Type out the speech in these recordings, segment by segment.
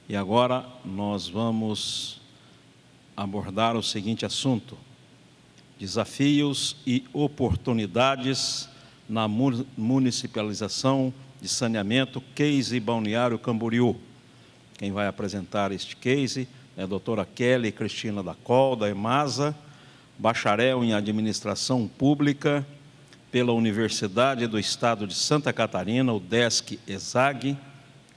E agora nós vamos abordar o seguinte assunto: desafios e oportunidades na municipalização de saneamento, case Balneário Camboriú. Quem vai apresentar este case é a doutora Kelly Cristina da Col, da EMASA, bacharel em Administração Pública pela Universidade do Estado de Santa Catarina, o UDESC-ESAG,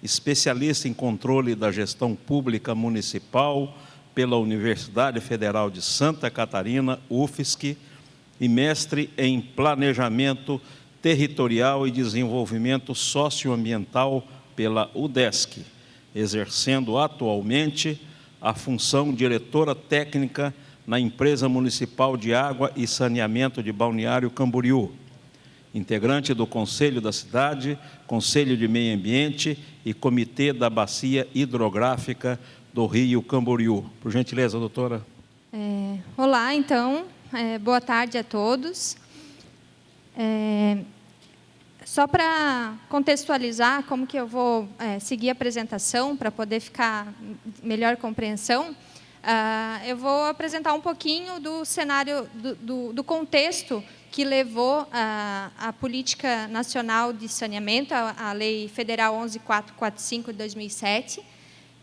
especialista em controle da gestão pública municipal pela Universidade Federal de Santa Catarina, UFSC, e mestre em Planejamento Territorial e Desenvolvimento Socioambiental pela UDESC, exercendo atualmente a função diretora técnica na Empresa Municipal de Água e Saneamento de Balneário Camboriú, integrante do Conselho da Cidade, Conselho de Meio Ambiente e Comitê da Bacia Hidrográfica do Rio Camboriú. Por gentileza, doutora. Olá, então, boa tarde a todos. Só para contextualizar como que eu vou seguir a apresentação, para poder ficar melhor compreensão, eu vou apresentar um pouquinho do cenário, do contexto que levou a Política Nacional de Saneamento, a Lei Federal 11.445 de 2007,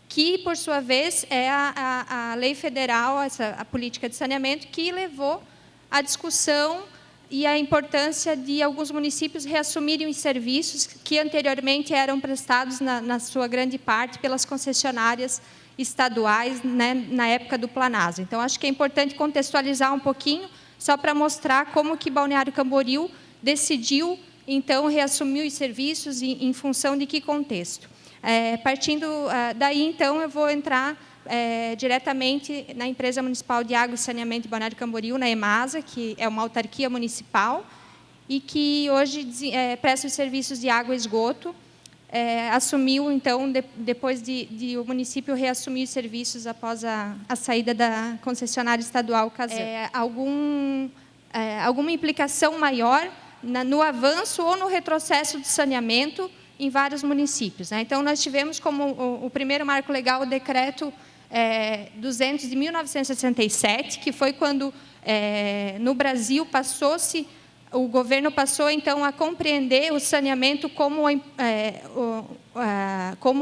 que, por sua vez, é a Lei Federal, a Política de Saneamento, que levou a discussão e a importância de alguns municípios reassumirem os serviços que anteriormente eram prestados, na sua grande parte, pelas concessionárias estaduais, né, na época do Planasa. Então, acho que é importante contextualizar um pouquinho, só para mostrar como que Balneário Camboriú decidiu, então, reassumir os serviços e em função de que contexto. Partindo daí, então, eu vou entrar diretamente na Empresa Municipal de Água e Saneamento de Balneário Camboriú, na EMASA, que é uma autarquia municipal e que hoje presta os serviços de água e esgoto. Assumiu, então, depois de o município reassumir os serviços após a saída da concessionária estadual Casan. Alguma implicação maior no avanço ou no retrocesso do saneamento em vários municípios, né? Então, nós tivemos como o primeiro marco legal o decreto 200 de 1967, que foi quando, no Brasil, o governo passou, então, a compreender o saneamento como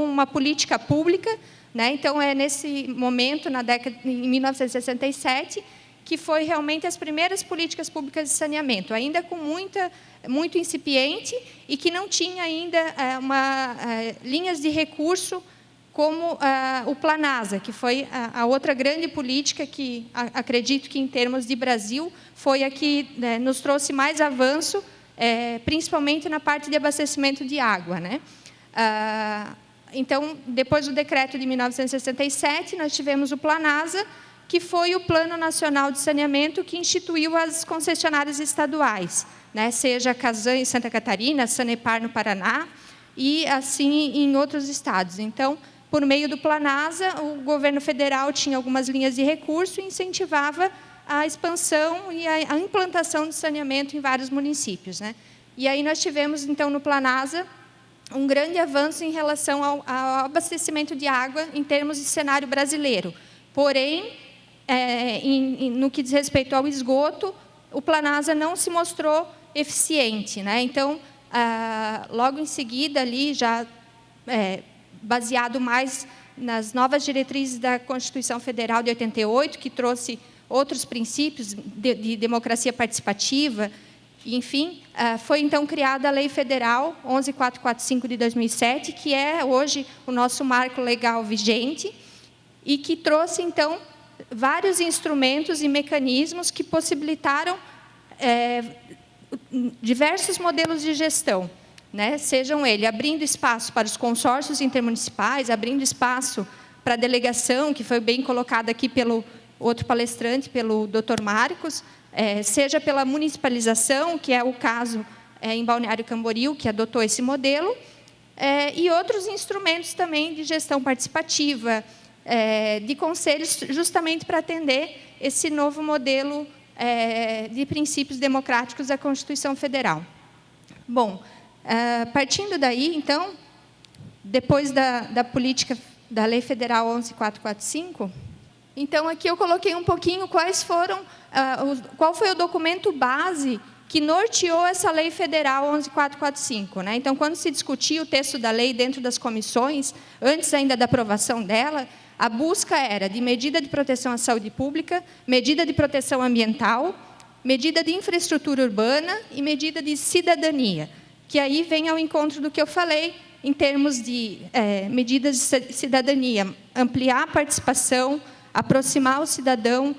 uma política pública, né? Então, nesse momento, em 1967, que foi realmente as primeiras políticas públicas de saneamento, ainda com muito incipiente e que não tinha ainda linhas de recurso como o Planasa, que foi a outra grande política que, acredito que, em termos de Brasil, foi a que nos trouxe mais avanço, principalmente na parte de abastecimento de água, né? Então, depois do decreto de 1967, nós tivemos o Planasa, que foi o Plano Nacional de Saneamento que instituiu as concessionárias estaduais, né? Seja a Casan em Santa Catarina, a Sanepar no Paraná e assim em outros estados. Então, por meio do Planasa, o governo federal tinha algumas linhas de recurso e incentivava a expansão e a implantação de saneamento em vários municípios, né? E aí nós tivemos, então, no Planasa, um grande avanço em relação ao abastecimento de água em termos de cenário brasileiro. Porém, no que diz respeito ao esgoto, o Planasa não se mostrou eficiente, né? Então, logo em seguida, ali, já baseado mais nas novas diretrizes da Constituição Federal de 88, que trouxe outros princípios de democracia participativa, enfim, foi então criada a Lei Federal 11.445 de 2007, que é hoje o nosso marco legal vigente e que trouxe, então, vários instrumentos e mecanismos que possibilitaram diversos modelos de gestão, né? Sejam eles abrindo espaço para os consórcios intermunicipais, abrindo espaço para a delegação, que foi bem colocada aqui pelo outro palestrante, pelo Dr. Marcos, seja pela municipalização, que é o caso em Balneário Camboriú, que adotou esse modelo, e outros instrumentos também de gestão participativa, de conselhos, justamente para atender esse novo modelo de princípios democráticos da Constituição Federal. Bom, partindo daí, então, depois da política da Lei Federal 11.445, então aqui eu coloquei um pouquinho qual foi o documento base que norteou essa Lei Federal 11.445. Né? Então, quando se discutia o texto da lei dentro das comissões, antes ainda da aprovação dela, a busca era de medida de proteção à saúde pública, medida de proteção ambiental, medida de infraestrutura urbana e medida de cidadania, que aí vem ao encontro do que eu falei, em termos de medidas de cidadania, ampliar a participação, aproximar o cidadão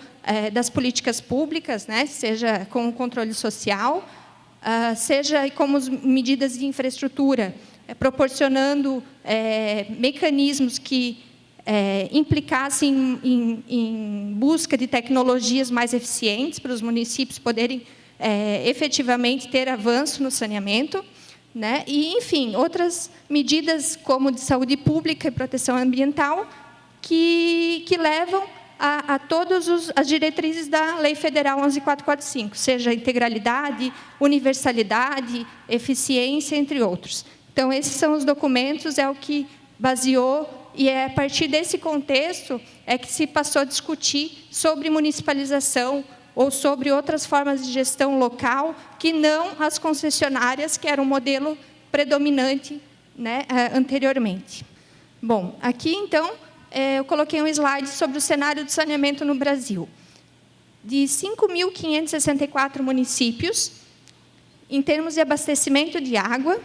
das políticas públicas, né, seja com o controle social, seja como medidas de infraestrutura, proporcionando mecanismos que implicassem em busca de tecnologias mais eficientes para os municípios poderem efetivamente ter avanço no saneamento, né? E, enfim, outras medidas como de saúde pública e proteção ambiental que levam a todas as diretrizes da Lei Federal 11.445, seja integralidade, universalidade, eficiência, entre outros. Então, esses são os documentos, é o que baseou, e é a partir desse contexto é que se passou a discutir sobre municipalização ou sobre outras formas de gestão local, que não as concessionárias, que era um modelo predominante, né, anteriormente. Bom, aqui, então, eu coloquei um slide sobre o cenário do saneamento no Brasil. De 5.564 municípios, em termos de abastecimento de água,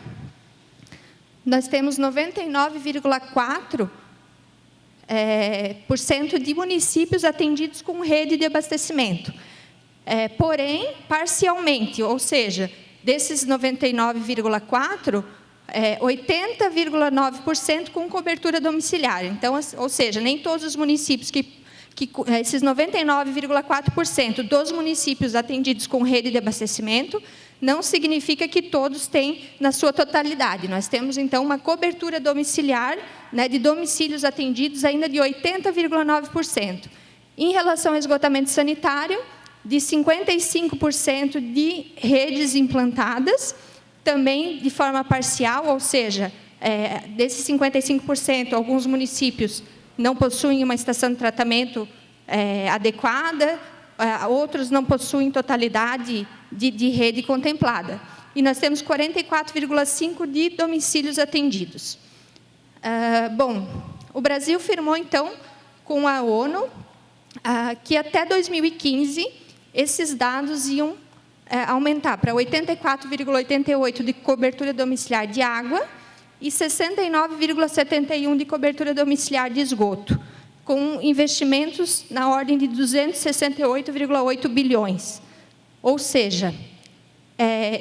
nós temos 99,4% de municípios atendidos com rede de abastecimento. Porém, parcialmente, ou seja, desses 99,4%, 80,9% com cobertura domiciliar. Então, ou seja, nem todos os municípios esses 99,4% dos municípios atendidos com rede de abastecimento, não significa que todos têm na sua totalidade. Nós temos, então, uma cobertura domiciliar, né, de domicílios atendidos ainda de 80,9%. Em relação ao esgotamento sanitário, de 55% de redes implantadas, também de forma parcial, ou seja, desses 55%, alguns municípios não possuem uma estação de tratamento adequada, outros não possuem totalidade de rede contemplada. E nós temos 44,5% de domicílios atendidos. Bom, o Brasil firmou, então, com a ONU, que até 2015, esses dados iam aumentar para 84,88% de cobertura domiciliar de água e 69,71% de cobertura domiciliar de esgoto, com investimentos na ordem de 268,8 bilhões. Ou seja,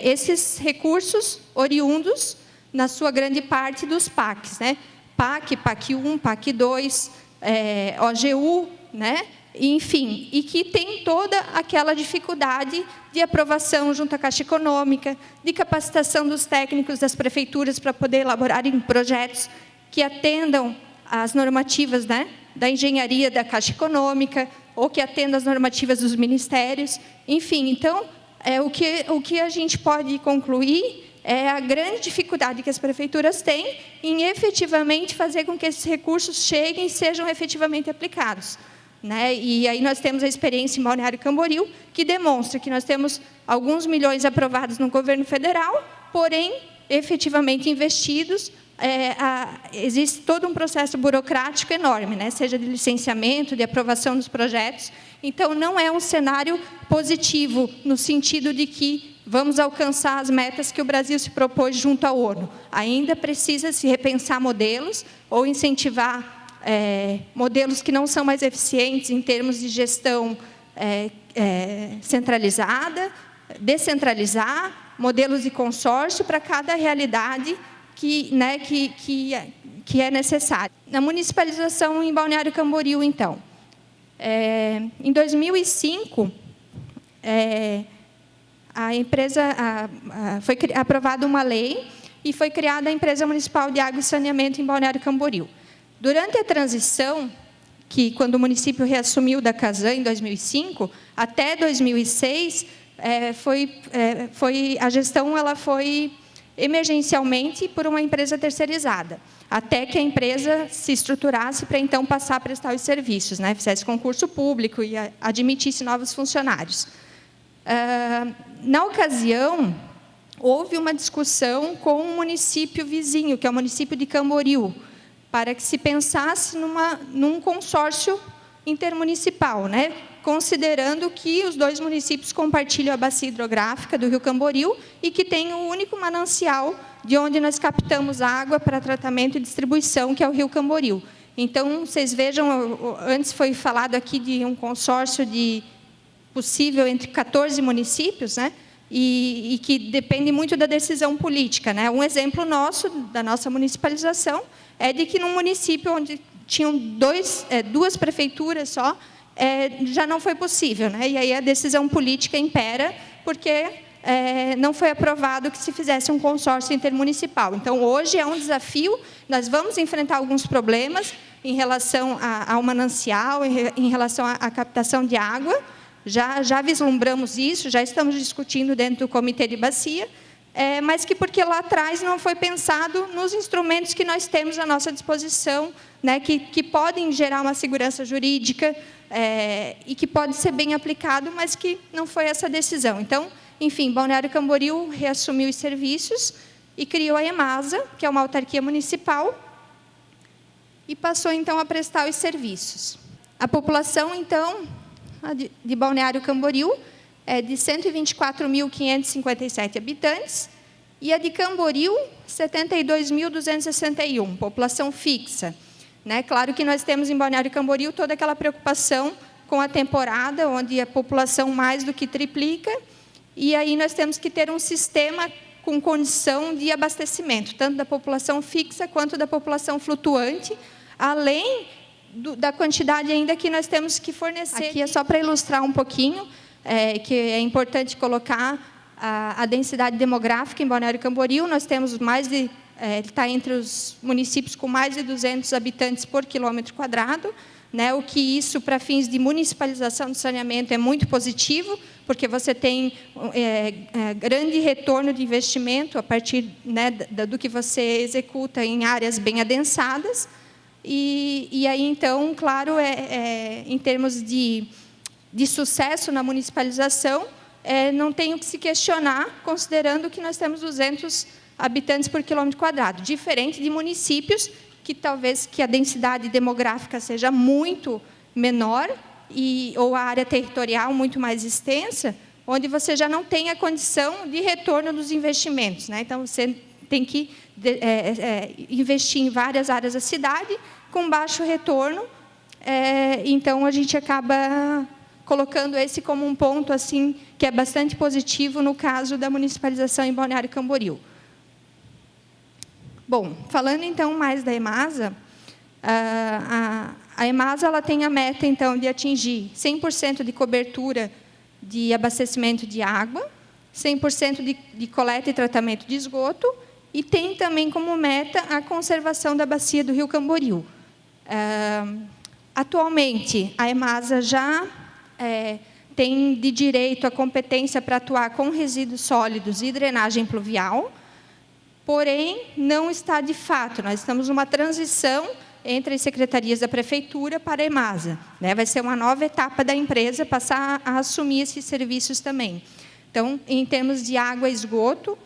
esses recursos oriundos, na sua grande parte, dos PACs, né? PAC 1, PAC 2, OGU, né? Enfim, e que tem toda aquela dificuldade de aprovação junto à Caixa Econômica, de capacitação dos técnicos das prefeituras para poder elaborarem projetos que atendam às normativas, né, da engenharia da Caixa Econômica, ou que atendam às normativas dos ministérios. Enfim, então, o que a gente pode concluir é a grande dificuldade que as prefeituras têm em efetivamente fazer com que esses recursos cheguem e sejam efetivamente aplicados. Né? E aí nós temos a experiência em Balneário Camboriú, que demonstra que nós temos alguns milhões aprovados no governo federal, porém, efetivamente investidos, existe todo um processo burocrático enorme, né? Seja de licenciamento, de aprovação dos projetos. Então, não é um cenário positivo, no sentido de que vamos alcançar as metas que o Brasil se propôs junto à ONU. Ainda precisa se repensar modelos ou incentivar modelos que não são mais eficientes em termos de gestão centralizada, descentralizar, modelos de consórcio para cada realidade que é necessária. Na municipalização em Balneário Camboriú, então, em 2005, foi aprovada uma lei e foi criada a Empresa Municipal de Água e Saneamento em Balneário Camboriú. Durante a transição, quando o município reassumiu da Casan em 2005, até 2006, a gestão ela foi emergencialmente por uma empresa terceirizada, até que a empresa se estruturasse para, então, passar a prestar os serviços, né? Fizesse concurso público e admitisse novos funcionários. Na ocasião, houve uma discussão com um município vizinho, que é o município de Camboriú, para que se pensasse num consórcio intermunicipal, né? Considerando que os dois municípios compartilham a bacia hidrográfica do rio Camboriú e que tem o único manancial de onde nós captamos água para tratamento e distribuição, que é o rio Camboriú. Então, vocês vejam, antes foi falado aqui de um consórcio possível entre 14 municípios, né? E que depende muito da decisão política, né? Um exemplo nosso, da nossa municipalização, é de que num município onde tinham duas prefeituras só, já não foi possível, né? E aí a decisão política impera, porque não foi aprovado que se fizesse um consórcio intermunicipal. Então, hoje é um desafio, nós vamos enfrentar alguns problemas em relação ao manancial, em relação à captação de água, já vislumbramos isso, já estamos discutindo dentro do Comitê de Bacia, mas que porque lá atrás não foi pensado nos instrumentos que nós temos à nossa disposição, né, que podem gerar uma segurança jurídica e que pode ser bem aplicado, mas que não foi essa decisão. Então, enfim, Balneário Camboriú reassumiu os serviços e criou a EMASA, que é uma autarquia municipal, e passou, então, a prestar os serviços. A população, então, de Balneário Camboriú é de 124.557 habitantes, e a de Camboriú, 72.261, população fixa. Né? Claro que nós temos em Balneário Camboriú toda aquela preocupação com a temporada, onde a população mais do que triplica, e aí nós temos que ter um sistema com condição de abastecimento, tanto da população fixa quanto da população flutuante, além da quantidade ainda que nós temos que fornecer. Aqui é só para ilustrar um pouquinho, que é importante colocar a densidade demográfica em Balneário Camboriú. Nós temos ele está entre os municípios com mais de 200 habitantes por quilômetro quadrado, né? O que isso, para fins de municipalização do saneamento, é muito positivo, porque você tem grande retorno de investimento a partir, né, do que você executa em áreas bem adensadas. E aí, então, claro, em termos de sucesso na municipalização, não tem o que se questionar, considerando que nós temos 200 habitantes por quilômetro quadrado, diferente de municípios que talvez a densidade demográfica seja muito menor ou a área territorial muito mais extensa, onde você já não tem a condição de retorno dos investimentos, né? Então, você tem que investir em várias áreas da cidade com baixo retorno. Então, a gente acaba colocando esse como um ponto assim que é bastante positivo no caso da municipalização em Balneário Camboriú. Bom, falando então mais da EMASA, a EMASA ela tem a meta então de atingir 100% de cobertura de abastecimento de água, 100% de coleta e tratamento de esgoto, e tem também como meta a conservação da bacia do rio Camboriú. Atualmente, a EMASA já tem de direito a competência para atuar com resíduos sólidos e drenagem pluvial, porém, não está de fato. Nós estamos numa transição entre as secretarias da Prefeitura para a EMASA. Né? Vai ser uma nova etapa da empresa passar a assumir esses serviços também. Então, em termos de água e esgoto,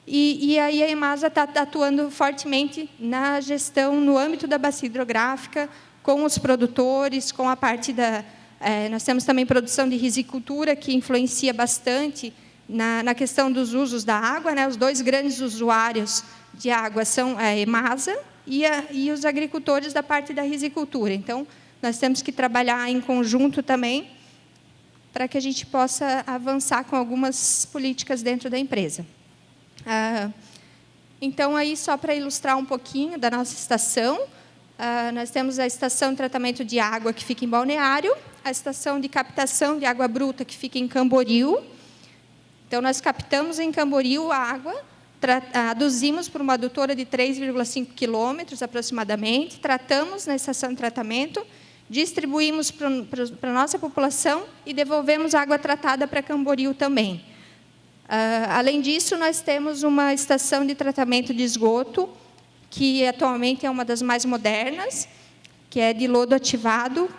e aí a EMASA está atuando fortemente na gestão, no âmbito da bacia hidrográfica, com os produtores, com a parte nós temos também produção de risicultura, que influencia bastante na questão dos usos da água, né? Os dois grandes usuários de água são a EMASA e os agricultores da parte da risicultura. Então, nós temos que trabalhar em conjunto também para que a gente possa avançar com algumas políticas dentro da empresa. Então, aí, só para ilustrar um pouquinho da nossa estação, nós temos a estação de tratamento de água, que fica em Balneário, a estação de captação de água bruta, que fica em Camboriú. Então, nós captamos em Camboriú a água, aduzimos por uma adutora de 3,5 quilômetros, aproximadamente, tratamos na estação de tratamento, distribuímos para a nossa população e devolvemos a água tratada para Camboriú também. Além disso, nós temos uma estação de tratamento de esgoto, que atualmente é uma das mais modernas, que é de lodo ativado,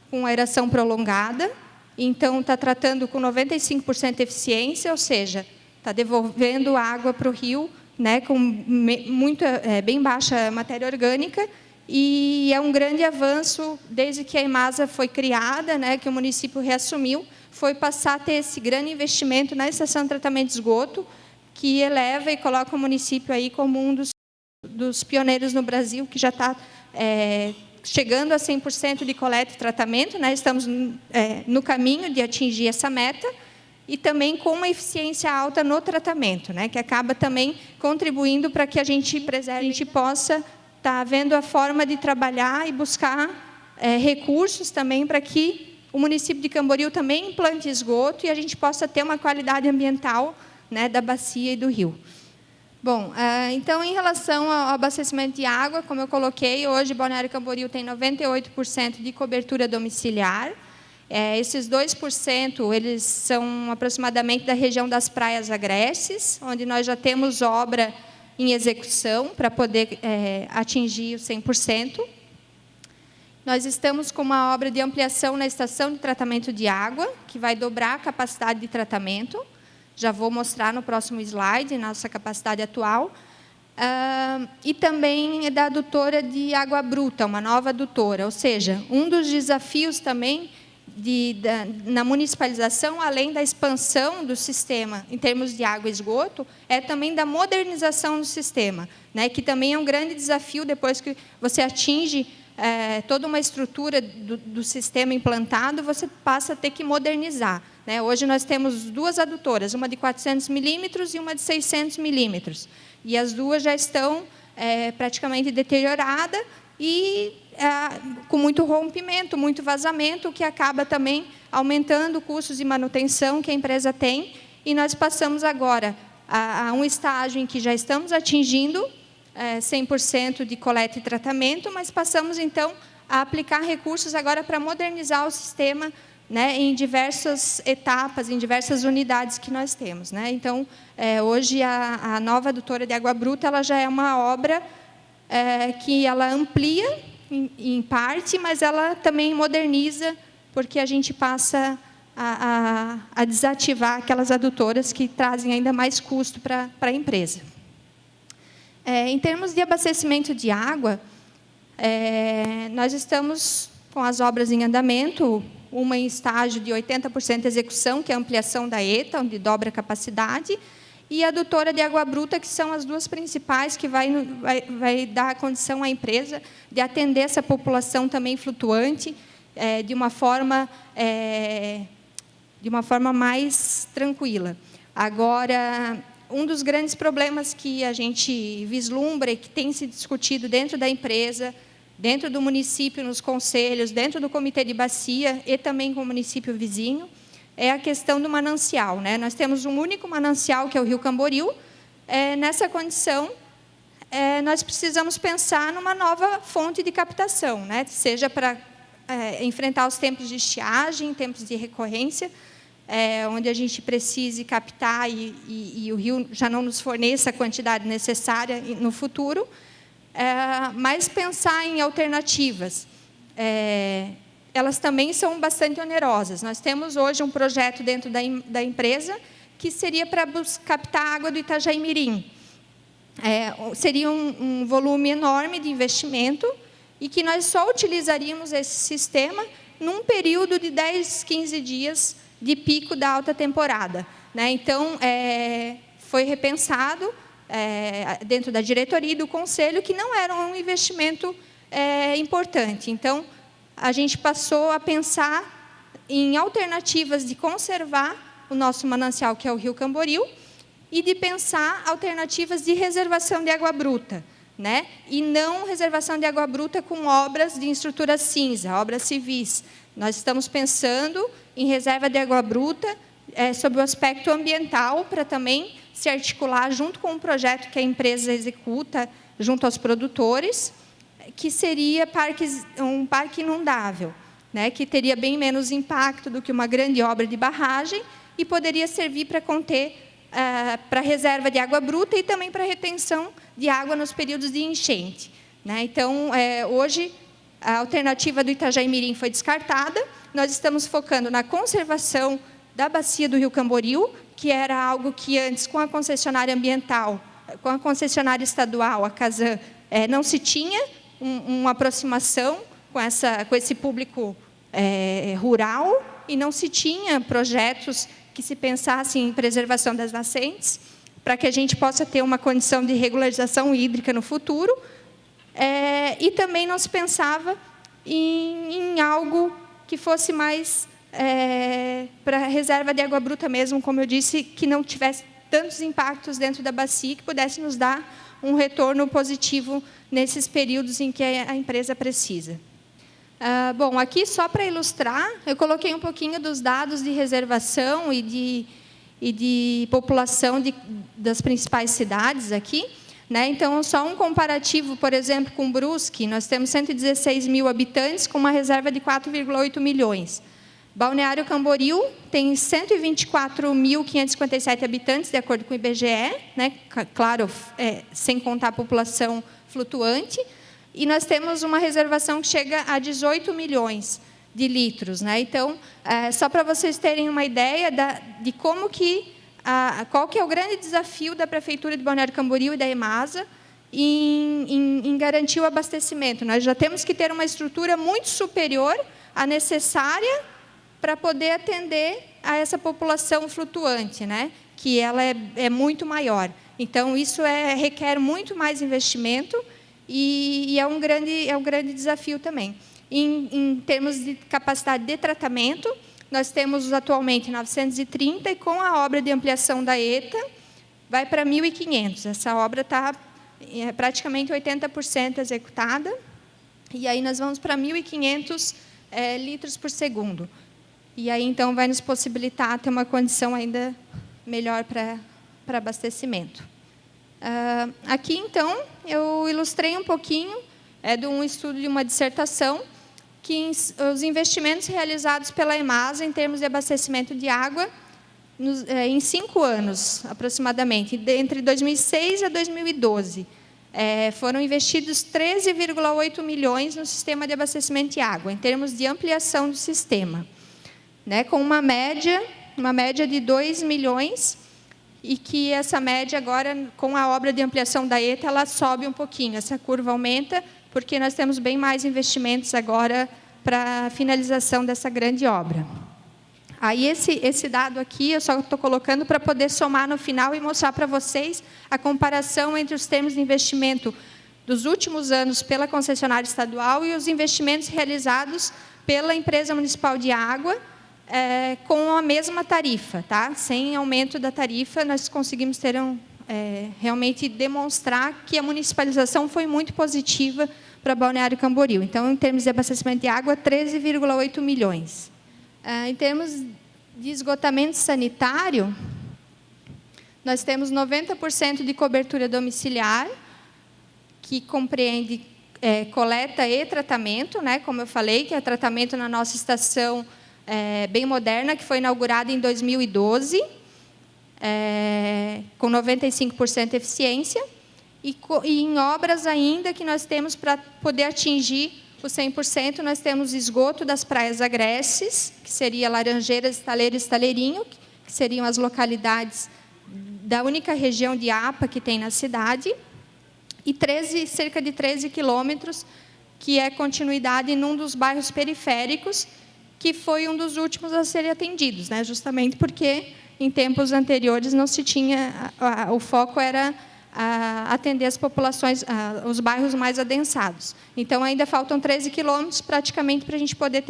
com aeração prolongada. Então, está tratando com 95% de eficiência, ou seja, está devolvendo água para o rio, né, com bem baixa matéria orgânica, e é um grande avanço desde que a EMASA foi criada, né, que o município reassumiu, foi passar a ter esse grande investimento na estação de tratamento de esgoto, que eleva e coloca o município aí como um dos pioneiros no Brasil, que já está chegando a 100% de coleta e tratamento, né? Estamos no caminho de atingir essa meta, e também com uma eficiência alta no tratamento, né? Que acaba também contribuindo para que a gente possa estar vendo a forma de trabalhar e buscar recursos também para que o município de Camboriú também implante esgoto e a gente possa ter uma qualidade ambiental, né, da bacia e do rio. Bom, então, em relação ao abastecimento de água, como eu coloquei, hoje Balneário Camboriú tem 98% de cobertura domiciliar. Esses 2%, eles são aproximadamente da região das praias agrestes, onde nós já temos obra em execução para poder atingir os 100%. Nós estamos com uma obra de ampliação na estação de tratamento de água, que vai dobrar a capacidade de tratamento. Já vou mostrar no próximo slide nossa capacidade atual. E também da adutora de água bruta, uma nova adutora. Ou seja, um dos desafios também na municipalização, além da expansão do sistema em termos de água e esgoto, é também da modernização do sistema, né, que também é um grande desafio depois que você atinge toda uma estrutura do sistema implantado, você passa a ter que modernizar, né? Hoje nós temos 2 adutoras, uma de 400 milímetros e uma de 600 milímetros. E as duas já estão praticamente deterioradas e com muito rompimento, muito vazamento, o que acaba também aumentando custos de manutenção que a empresa tem. E nós passamos agora a um estágio em que já estamos atingindo 100% de coleta e tratamento, mas passamos, então, a aplicar recursos agora para modernizar o sistema, né, em diversas etapas, em diversas unidades que nós temos, né? Então, hoje, a nova adutora de água bruta ela já é uma obra que ela amplia, em parte, mas ela também moderniza, porque a gente passa a desativar aquelas adutoras que trazem ainda mais custo para a empresa. Em termos de abastecimento de água, nós estamos com as obras em andamento, uma em estágio de 80% de execução, que é a ampliação da ETA, onde dobra a capacidade, e a adutora de água bruta, que são as duas principais, que vai dar a condição à empresa de atender essa população também flutuante, de uma forma mais tranquila. Agora, um dos grandes problemas que a gente vislumbra e que tem se discutido dentro da empresa, dentro do município, nos conselhos, dentro do comitê de bacia e também com o município vizinho, é a questão do manancial, né? Nós temos um único manancial, que é o Rio Camboriú. Nessa condição, nós precisamos pensar numa nova fonte de captação, né? Seja para enfrentar os tempos de estiagem, tempos de recorrência, onde a gente precise captar e o rio já não nos forneça a quantidade necessária no futuro, mas pensar em alternativas. Elas também são bastante onerosas. Nós temos hoje um projeto dentro da empresa que seria para captar água do Itajaimirim. Seria um volume enorme de investimento e que nós só utilizaríamos esse sistema num período de 10, 15 dias de pico da alta temporada, né? Então, foi repensado dentro da diretoria e do conselho que não era um investimento importante. Então, a gente passou a pensar em alternativas de conservar o nosso manancial, que é o Rio Camboriú, e de pensar alternativas de reservação de água bruta, né? E não reservação de água bruta com obras de estrutura cinza, obras civis. Nós estamos pensando em reserva de água bruta sob o aspecto ambiental, para também se articular junto com um projeto que a empresa executa junto aos produtores, que seria um parque inundável, né, que teria bem menos impacto do que uma grande obra de barragem e poderia servir para conter para reserva de água bruta e também para retenção de água nos períodos de enchente, né? Então, hoje, a alternativa do Itajaí-Mirim foi descartada. Nós estamos focando na conservação da bacia do Rio Camboriú, que era algo que antes, com a concessionária ambiental, com a concessionária estadual, a Casan, não se tinha uma aproximação com esse público rural, e não se tinha projetos que se pensassem em preservação das nascentes, para que a gente possa ter uma condição de regularização hídrica no futuro, e também não se pensava em algo que fosse mais para reserva de água bruta mesmo, como eu disse, que não tivesse tantos impactos dentro da bacia, que pudesse nos dar um retorno positivo nesses períodos em que a empresa precisa. Bom, aqui, só para ilustrar, eu coloquei um pouquinho dos dados de reservação e de população das principais cidades aqui, né? Então, só um comparativo, por exemplo, com Brusque, nós temos 116 mil habitantes, com uma reserva de 4,8 milhões. Balneário Camboriú tem 124.557 habitantes, de acordo com o IBGE, né? Claro, sem contar a população flutuante. E nós temos uma reservação que chega a 18 milhões de litros, né? Então, só para vocês terem uma ideia de como qual que é o grande desafio da Prefeitura de Balneário Camboriú e da EMASA em garantir o abastecimento. Nós já temos que ter uma estrutura muito superior à necessária para poder atender a essa população flutuante, né? Que ela é muito maior. Então, isso requer muito mais investimento, e é um grande desafio também. Em termos de capacidade de tratamento, nós temos atualmente 930, e com a obra de ampliação da ETA, vai para 1.500. Essa obra está praticamente 80% executada, e aí nós vamos para 1.500 litros por segundo. E aí, então, vai nos possibilitar ter uma condição ainda melhor para abastecimento. Aqui, então, eu ilustrei um pouquinho de um estudo de uma dissertação, que os investimentos realizados pela EMASA em termos de abastecimento de água, em 5 anos, aproximadamente, entre 2006 a 2012, foram investidos 13,8 milhões no sistema de abastecimento de água, em termos de ampliação do sistema, né, com uma média de 2 milhões, e que essa média agora, com a obra de ampliação da ETA, ela sobe um pouquinho, essa curva aumenta, porque nós temos bem mais investimentos agora para a finalização dessa grande obra. Aí, esse dado aqui, eu só estou colocando para poder somar no final e mostrar para vocês a comparação entre os termos de investimento dos últimos anos pela concessionária estadual e os investimentos realizados pela empresa municipal de água, com a mesma tarifa, tá? Sem aumento da tarifa, nós conseguimos realmente demonstrar que a municipalização foi muito positiva para Balneário Camboriú. Então, em termos de abastecimento de água, 13,8 milhões. Em termos de esgotamento sanitário, nós temos 90% de cobertura domiciliar, que compreende coleta e tratamento, né? Como eu falei, que é tratamento na nossa estação bem moderna, que foi inaugurada em 2012, com 95% de eficiência, e em obras ainda que nós temos para poder atingir o 100%, nós temos esgoto das praias agrestes, que seria Laranjeiras, Estaleiro e Estaleirinho, que seriam as localidades da única região de APA que tem na cidade, e cerca de 13 quilômetros, que é continuidade num dos bairros periféricos, que foi um dos últimos a serem atendidos, né? Justamente porque, em tempos anteriores, não se tinha... O foco era atender as populações, os bairros mais adensados. Então, ainda faltam 13 quilômetros, praticamente, para a gente poder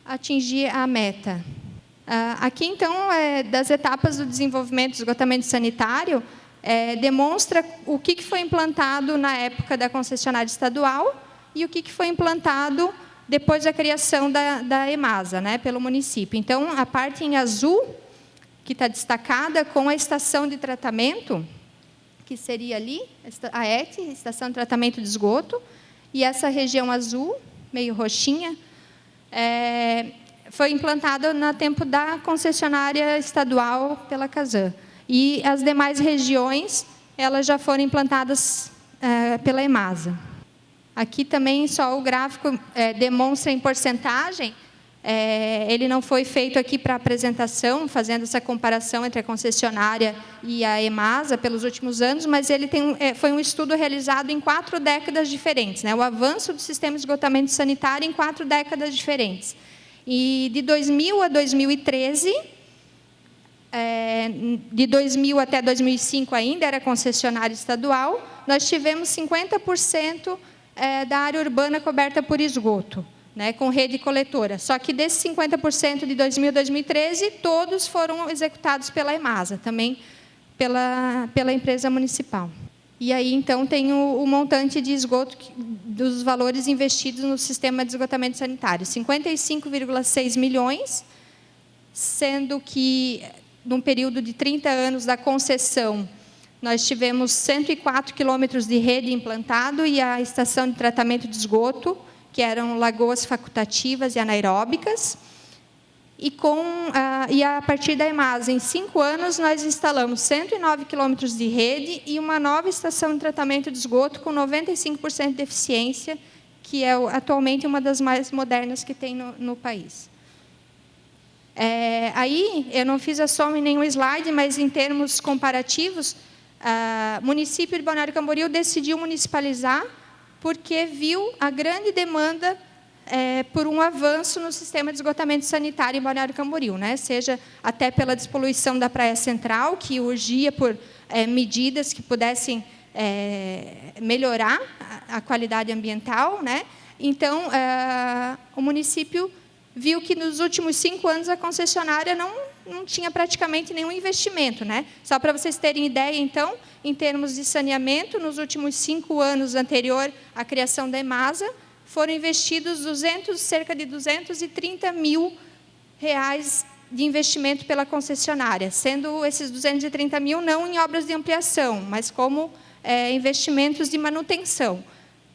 atingir a meta. Aqui, então, das etapas do desenvolvimento do esgotamento sanitário, demonstra o que foi implantado na época da concessionária estadual e o que foi implantado depois da criação da EMASA, né, pelo município. Então, a parte em azul, que está destacada com a estação de tratamento, que seria ali, a ET, Estação de Tratamento de Esgoto, e essa região azul, meio roxinha, foi implantada no tempo da concessionária estadual pela Casan. E as demais regiões, elas já foram implantadas pela EMASA. Aqui também só o gráfico demonstra em porcentagem. Ele não foi feito aqui para apresentação, fazendo essa comparação entre a concessionária e a EMASA pelos últimos anos, mas ele foi um estudo realizado em 4 décadas diferentes, né? O avanço do sistema de esgotamento sanitário em 4 décadas diferentes. E de 2000 a 2013, de 2000 até 2005 ainda era concessionária estadual, nós tivemos 50% da área urbana coberta por esgoto, né, com rede coletora. Só que desses 50% de 2000 a 2013, todos foram executados pela EMASA, também pela empresa municipal. E aí, então, tem o montante de esgoto dos valores investidos no sistema de esgotamento sanitário, 55,6 milhões, sendo que, num período de 30 anos da concessão, nós tivemos 104 quilômetros de rede implantado e a estação de tratamento de esgoto, que eram lagoas facultativas e anaeróbicas. E a partir da EMASA, em 5 anos, nós instalamos 109 quilômetros de rede e uma nova estação de tratamento de esgoto com 95% de eficiência, que é atualmente uma das mais modernas que tem no país. Aí, eu não fiz a soma em nenhum slide, mas em termos comparativos, o município de Balneário Camboriú decidiu municipalizar porque viu a grande demanda por um avanço no sistema de esgotamento sanitário em Balneário Camboriú, né? Seja até pela despoluição da Praia Central, que urgia por medidas que pudessem melhorar a qualidade ambiental, né? Então, o município viu que nos últimos 5 anos a concessionária não tinha praticamente nenhum investimento, né? Só para vocês terem ideia, então, em termos de saneamento, nos últimos 5 anos anterior à criação da EMASA, foram investidos cerca de 230 mil reais de investimento pela concessionária, sendo esses 230 mil não em obras de ampliação, mas como investimentos de manutenção.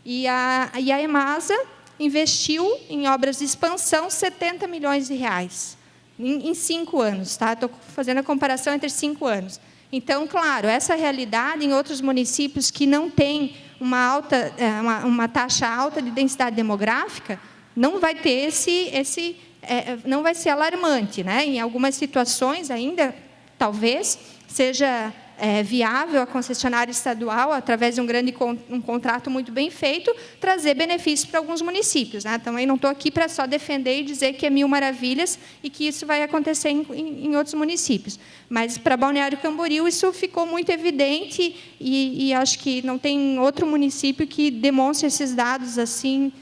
E a EMASA investiu em obras de expansão 70 milhões de reais. Em 5 anos, tá? Estou fazendo a comparação entre 5 anos. Então, claro, essa realidade em outros municípios que não têm uma taxa alta de densidade demográfica, não vai ter não vai ser alarmante, né? Em algumas situações ainda, talvez seja viável a concessionária estadual, através de um contrato muito bem feito, trazer benefícios para alguns municípios, né? Também não estou aqui para só defender e dizer que é 1000 maravilhas e que isso vai acontecer em outros municípios. Mas, para Balneário Camboriú, isso ficou muito evidente e acho que não tem outro município que demonstre esses dados assim,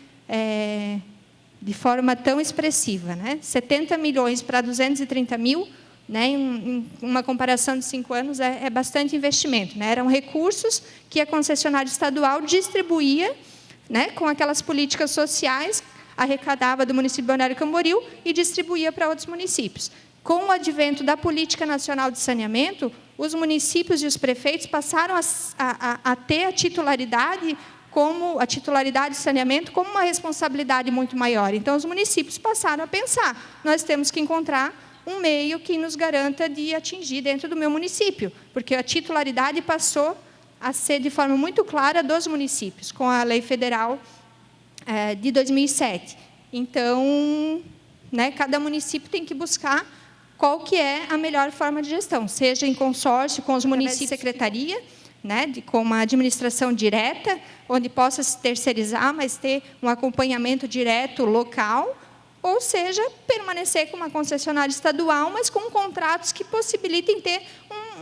de forma tão expressiva, né? 70 milhões para 230 mil, né, em uma comparação de 5 anos, é bastante investimento, né? Eram recursos que a concessionária estadual distribuía, né, com aquelas políticas sociais, arrecadava do município de Balneário Camboriú e distribuía para outros municípios. Com o advento da Política Nacional de Saneamento, os municípios e os prefeitos passaram a ter a titularidade de saneamento como uma responsabilidade muito maior. Então, os municípios passaram a pensar, nós temos que encontrar um meio que nos garanta de atingir dentro do meu município, porque a titularidade passou a ser de forma muito clara dos municípios, com a Lei Federal de 2007. Então, né, cada município tem que buscar qual que é a melhor forma de gestão, seja em consórcio com os municípios, secretaria, né, com uma administração direta, onde possa se terceirizar, mas ter um acompanhamento direto local, ou seja, permanecer com uma concessionária estadual, mas com contratos que possibilitem ter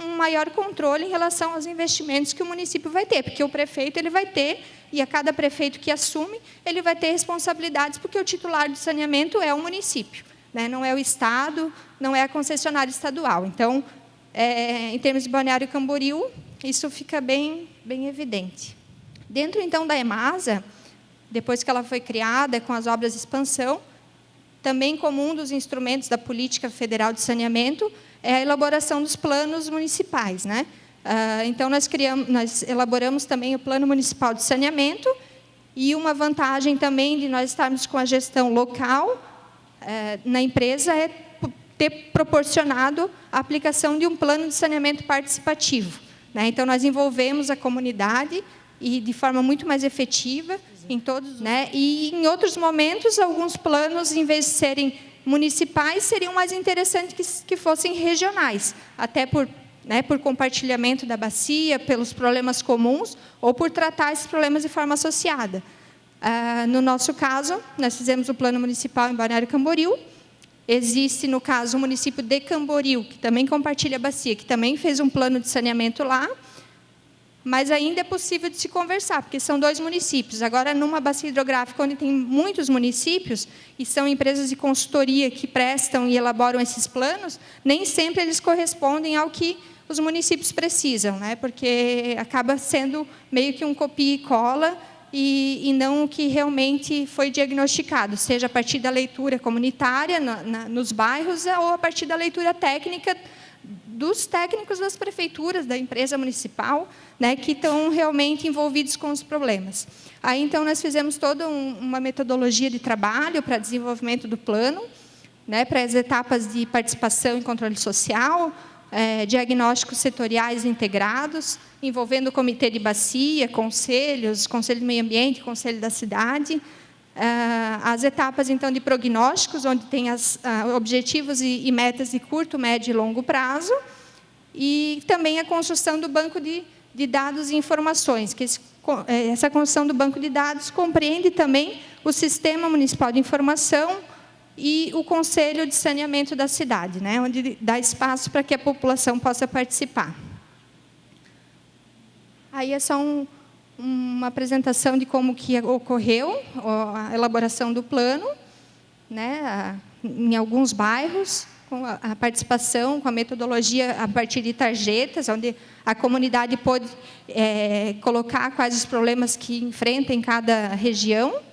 um maior controle em relação aos investimentos que o município vai ter, porque o prefeito ele vai ter, e a cada prefeito que assume, ele vai ter responsabilidades, porque o titular de saneamento é o município, né? Não é o Estado, não é a concessionária estadual. Então, em termos de Balneário Camboriú, isso fica bem evidente. Dentro, então, da EMASA, depois que ela foi criada, com as obras de expansão, também como um dos instrumentos da Política Federal de Saneamento, é a elaboração dos planos municipais, né? Então, nós elaboramos também o Plano Municipal de Saneamento, e uma vantagem também de nós estarmos com a gestão local na empresa é ter proporcionado a aplicação de um plano de saneamento participativo, né? Então, nós envolvemos a comunidade e de forma muito mais efetiva em todos, né? E em outros momentos, alguns planos, em vez de serem municipais, seriam mais interessantes que fossem regionais, até por compartilhamento da bacia, pelos problemas comuns, ou por tratar esses problemas de forma associada. No nosso caso, nós fizemos o plano municipal em Balneário Camboriú. Existe, no caso, o município de Camboriú, que também compartilha a bacia, que também fez um plano de saneamento lá, mas ainda é possível de se conversar, porque são 2 municípios. Agora, numa bacia hidrográfica onde tem muitos municípios, e são empresas de consultoria que prestam e elaboram esses planos, nem sempre eles correspondem ao que os municípios precisam, né? Porque acaba sendo meio que um copia e cola, e não o que realmente foi diagnosticado, seja a partir da leitura comunitária nos bairros, ou a partir da leitura técnica dos técnicos das prefeituras, da empresa municipal, né, que estão realmente envolvidos com os problemas. Aí, então, nós fizemos toda uma metodologia de trabalho para desenvolvimento do plano, né, para as etapas de participação e controle social, diagnósticos setoriais integrados, envolvendo o comitê de bacia, conselhos, conselho do meio ambiente, conselho da cidade, as etapas, então, de prognósticos, onde tem objetivos e metas de curto, médio e longo prazo, e também a construção do banco de dados e informações, que essa construção do banco de dados compreende também o Sistema Municipal de Informação e o Conselho de Saneamento da cidade, né, onde dá espaço para que a população possa participar. Aí é só uma apresentação de como que ocorreu a elaboração do plano, né, em alguns bairros, com a participação, com a metodologia a partir de tarjetas, onde a comunidade pôde colocar quais os problemas que enfrenta em cada região.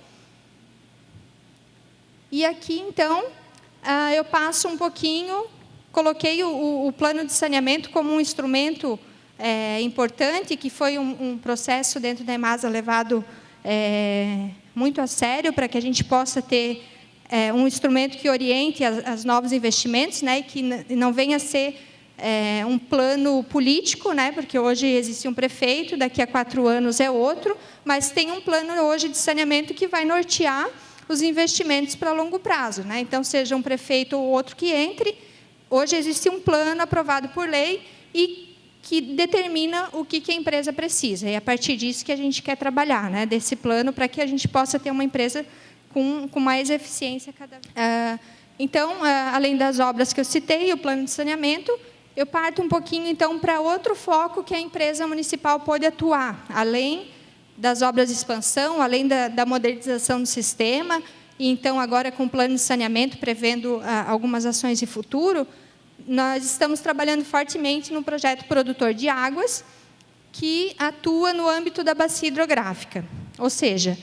E aqui, então, eu passo um pouquinho, coloquei o plano de saneamento como um instrumento importante, que foi um processo dentro da EMASA levado muito a sério, para que a gente possa ter um instrumento que oriente os novos investimentos, né, e que não venha a ser um plano político, né, porque hoje existe um prefeito, daqui a 4 anos é outro, mas tem um plano hoje de saneamento que vai nortear os investimentos para longo prazo, né? Então, seja um prefeito ou outro que entre, hoje existe um plano aprovado por lei e que determina o que a empresa precisa. E é a partir disso que a gente quer trabalhar, né, desse plano, para que a gente possa ter uma empresa com mais eficiência cada vez. Então, além das obras que eu citei, o plano de saneamento, eu parto um pouquinho, então, para outro foco que a empresa municipal pode atuar, além das obras de expansão, além da modernização do sistema, e, então, agora com o plano de saneamento, prevendo algumas ações de futuro, nós estamos trabalhando fortemente no projeto Produtor de Águas, que atua no âmbito da bacia hidrográfica. Ou seja,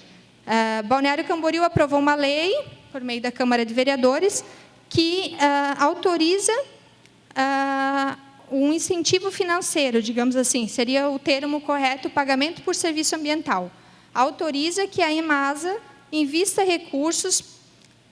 Balneário Camboriú aprovou uma lei, por meio da Câmara de Vereadores, que autoriza um incentivo financeiro, digamos assim, seria o termo correto, pagamento por serviço ambiental. Autoriza que a EMASA invista recursos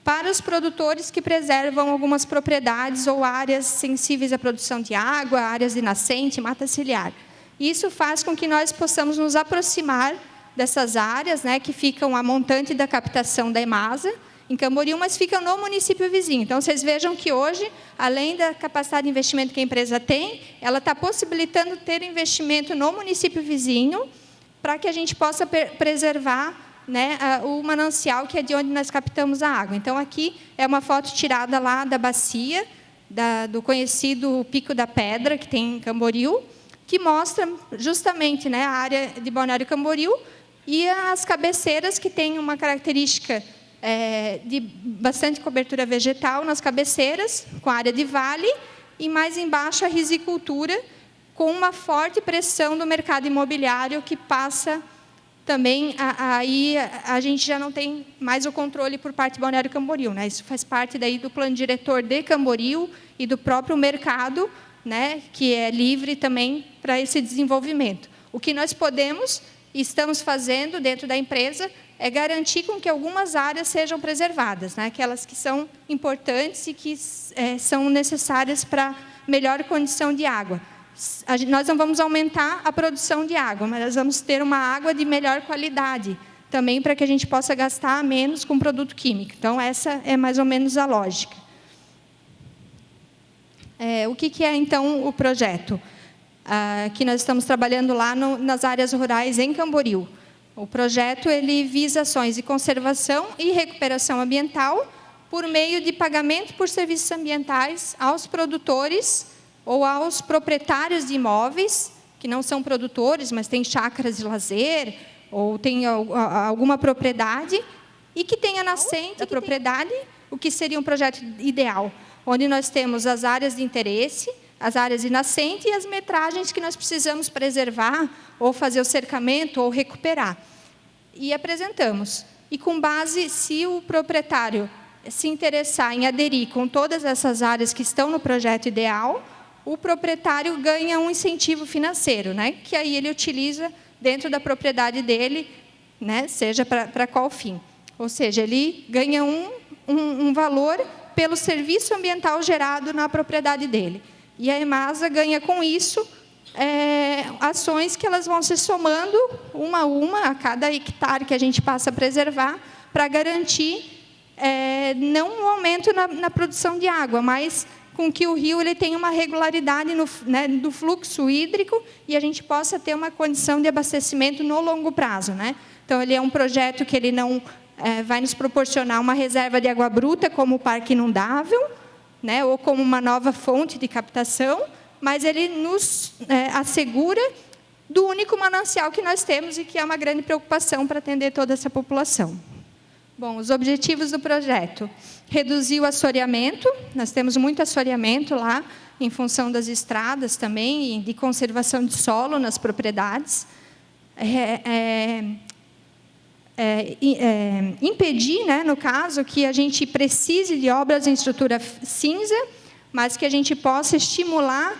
para os produtores que preservam algumas propriedades ou áreas sensíveis à produção de água, áreas de nascente, mata ciliar. Isso faz com que nós possamos nos aproximar dessas áreas, né, que ficam a montante da captação da EMASA, em Camboriú, mas ficam no município vizinho. Então, vocês vejam que hoje, além da capacidade de investimento que a empresa tem, ela está possibilitando ter investimento no município vizinho, para que a gente possa preservar, né, o manancial, que é de onde nós captamos a água. Então, aqui é uma foto tirada lá da bacia, do conhecido Pico da Pedra, que tem em Camboriú, que mostra justamente, né, a área de Balneário Camboriú e as cabeceiras, que têm uma característica de bastante cobertura vegetal nas cabeceiras, com a área de vale, e mais embaixo a risicultura, com uma forte pressão do mercado imobiliário, que passa também, aí a gente já não tem mais o controle por parte de Balneário Camboriú, né? Isso faz parte daí do plano diretor de Camboriú e do próprio mercado, né, que é livre também para esse desenvolvimento. O que nós podemos estamos fazendo dentro da empresa é garantir com que algumas áreas sejam preservadas, né? Aquelas que são importantes e que são necessárias para melhor condição de água. Nós não vamos aumentar a produção de água, mas nós vamos ter uma água de melhor qualidade, também para que a gente possa gastar menos com produto químico. Então, essa é mais ou menos a lógica. O que é, então, o projeto? Que nós estamos trabalhando lá nas áreas rurais em Camboriú. O projeto ele visa ações de conservação e recuperação ambiental por meio de pagamento por serviços ambientais aos produtores ou aos proprietários de imóveis, que não são produtores, mas têm chácaras de lazer, ou têm alguma propriedade, e que tenha nascente da propriedade, o que seria um projeto ideal, onde nós temos as áreas de interesse, as áreas de nascente e as metragens que nós precisamos preservar, ou fazer o cercamento, ou recuperar. E apresentamos. E com base, se o proprietário se interessar em aderir com todas essas áreas que estão no projeto ideal, o proprietário ganha um incentivo financeiro, né? Que aí ele utiliza dentro da propriedade dele, né? Seja para qual fim. Ou seja, ele ganha um valor pelo serviço ambiental gerado na propriedade dele. E a EMASA ganha com isso ações que elas vão se somando uma a uma a cada hectare que a gente passa a preservar para garantir não um aumento na produção de água, mas com que o rio ele tenha uma regularidade do fluxo hídrico e a gente possa ter uma condição de abastecimento no longo prazo, né? Então, ele é um projeto que ele não vai nos proporcionar uma reserva de água bruta como o parque inundável, né, ou como uma nova fonte de captação, mas ele nos assegura do único manancial que nós temos e que é uma grande preocupação para atender toda essa população. Bom, os objetivos do projeto: reduzir o assoreamento, nós temos muito assoreamento lá, em função das estradas também, e de conservação de solo nas propriedades. Impedir, né, no caso, que a gente precise de obras em estrutura cinza, mas que a gente possa estimular,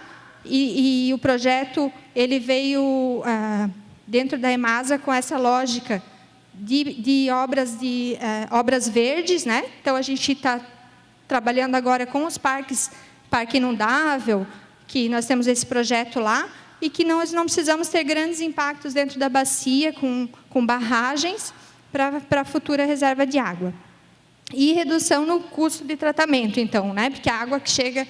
e o projeto ele veio dentro da EMASA com essa lógica de obras verdes, né? Então, a gente está trabalhando agora com os parque inundável, que nós temos esse projeto lá, e que nós não precisamos ter grandes impactos dentro da bacia com barragens para a futura reserva de água. E redução no custo de tratamento, então, né? Porque a água que chega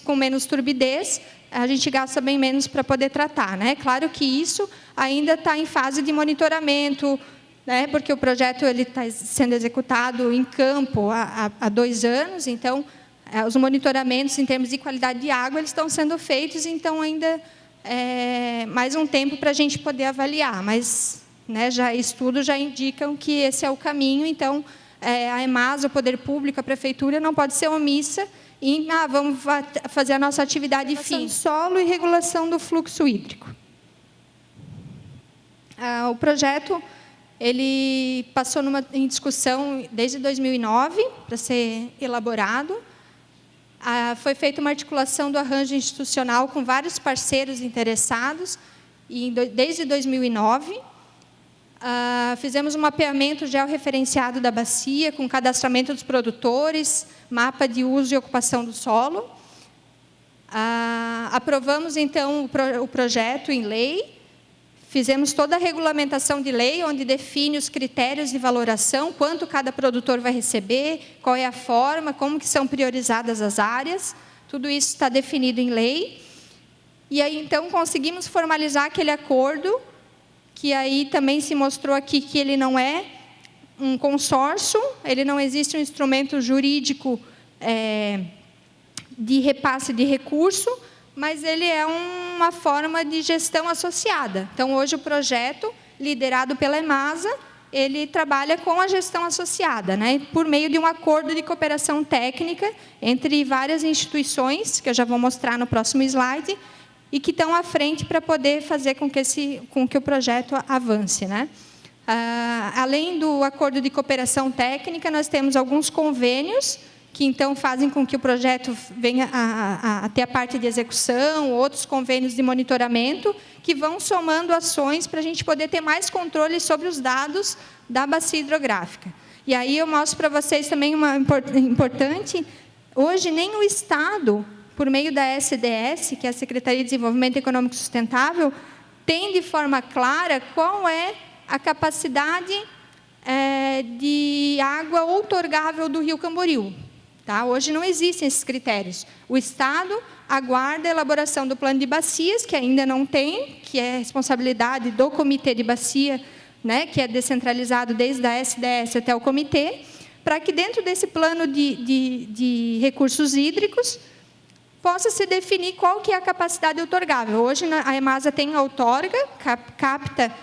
com menos turbidez, a gente gasta bem menos para poder tratar, né? Claro que isso ainda está em fase de monitoramento, né? Porque o projeto está sendo executado em campo há 2 anos, então, os monitoramentos em termos de qualidade de água eles estão sendo feitos, então ainda mais um tempo para a gente poder avaliar, mas, né, estudos já indicam que esse é o caminho. Então, a EMASA, o Poder Público, a Prefeitura, não pode ser omissa em vamos fazer a nossa atividade fim, solo e regulação do fluxo hídrico. O projeto ele passou em discussão desde 2009 para ser elaborado. Foi feita uma articulação do arranjo institucional com vários parceiros interessados, e desde 2009 fizemos um mapeamento georreferenciado da bacia, com cadastramento dos produtores, mapa de uso e ocupação do solo. Aprovamos, então, o projeto em lei, fizemos toda a regulamentação de lei, onde define os critérios de valoração, quanto cada produtor vai receber, qual é a forma, como que são priorizadas as áreas, tudo isso está definido em lei. E aí, então, conseguimos formalizar aquele acordo, que aí também se mostrou aqui que ele não é um consórcio, ele não existe um instrumento jurídico de repasse de recurso, mas ele é uma forma de gestão associada. Então, hoje o projeto, liderado pela EMASA, ele trabalha com a gestão associada, né, por meio de um acordo de cooperação técnica entre várias instituições, que eu já vou mostrar no próximo slide, e que estão à frente para poder fazer com que o projeto avance, né? Além do acordo de cooperação técnica, nós temos alguns convênios que então fazem com que o projeto venha a ter a parte de execução, outros convênios de monitoramento, que vão somando ações para a gente poder ter mais controle sobre os dados da bacia hidrográfica. E aí eu mostro para vocês também uma importante, hoje nem o Estado, por meio da SDS, que é a Secretaria de Desenvolvimento Econômico Sustentável, tem de forma clara qual é a capacidade de água outorgável do Rio Camboriú. Tá? Hoje não existem esses critérios. O Estado aguarda a elaboração do plano de bacias, que ainda não tem, que é responsabilidade do Comitê de Bacia, né, que é descentralizado desde a SDS até o comitê, para que dentro desse plano de recursos hídricos possa se definir qual que é a capacidade outorgável. Hoje a EMASA tem a outorga, capta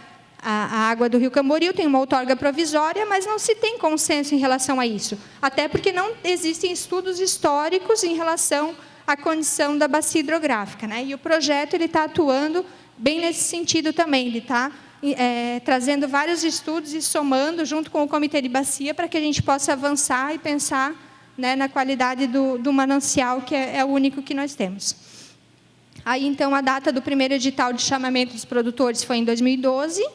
a água do Rio Camboriú, tem uma outorga provisória, mas não se tem consenso em relação a isso, até porque não existem estudos históricos em relação à condição da bacia hidrográfica, né? E o projeto está atuando bem nesse sentido também, ele está trazendo vários estudos e somando junto com o Comitê de Bacia para que a gente possa avançar e pensar, né, na qualidade do manancial, que é o único que nós temos. Aí, então, a data do primeiro edital de chamamento dos produtores foi em 2012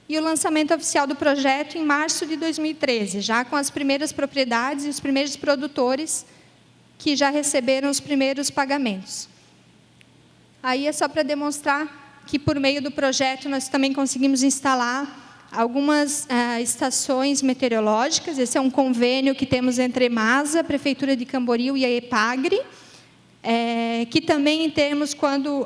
e o lançamento oficial do projeto em março de 2013, já com as primeiras propriedades e os primeiros produtores que já receberam os primeiros pagamentos. Aí é só para demonstrar que, por meio do projeto, nós também conseguimos instalar algumas estações meteorológicas. Esse é um convênio que temos entre a EMASA, a Prefeitura de Camboriú e a EPAGRE, que também temos quando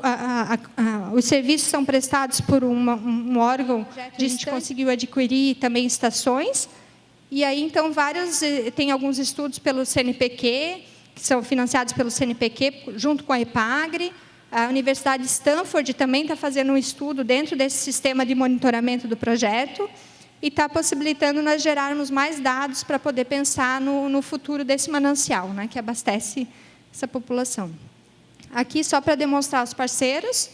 os serviços são prestados por um órgão, a gente conseguiu adquirir também estações. E aí, então, tem alguns estudos pelo CNPq, que são financiados pelo CNPq, junto com a EPAGRE. A Universidade de Stanford também está fazendo um estudo dentro desse sistema de monitoramento do projeto e está possibilitando nós gerarmos mais dados para poder pensar no futuro desse manancial, né, que abastece essa população. Aqui, só para demonstrar os parceiros,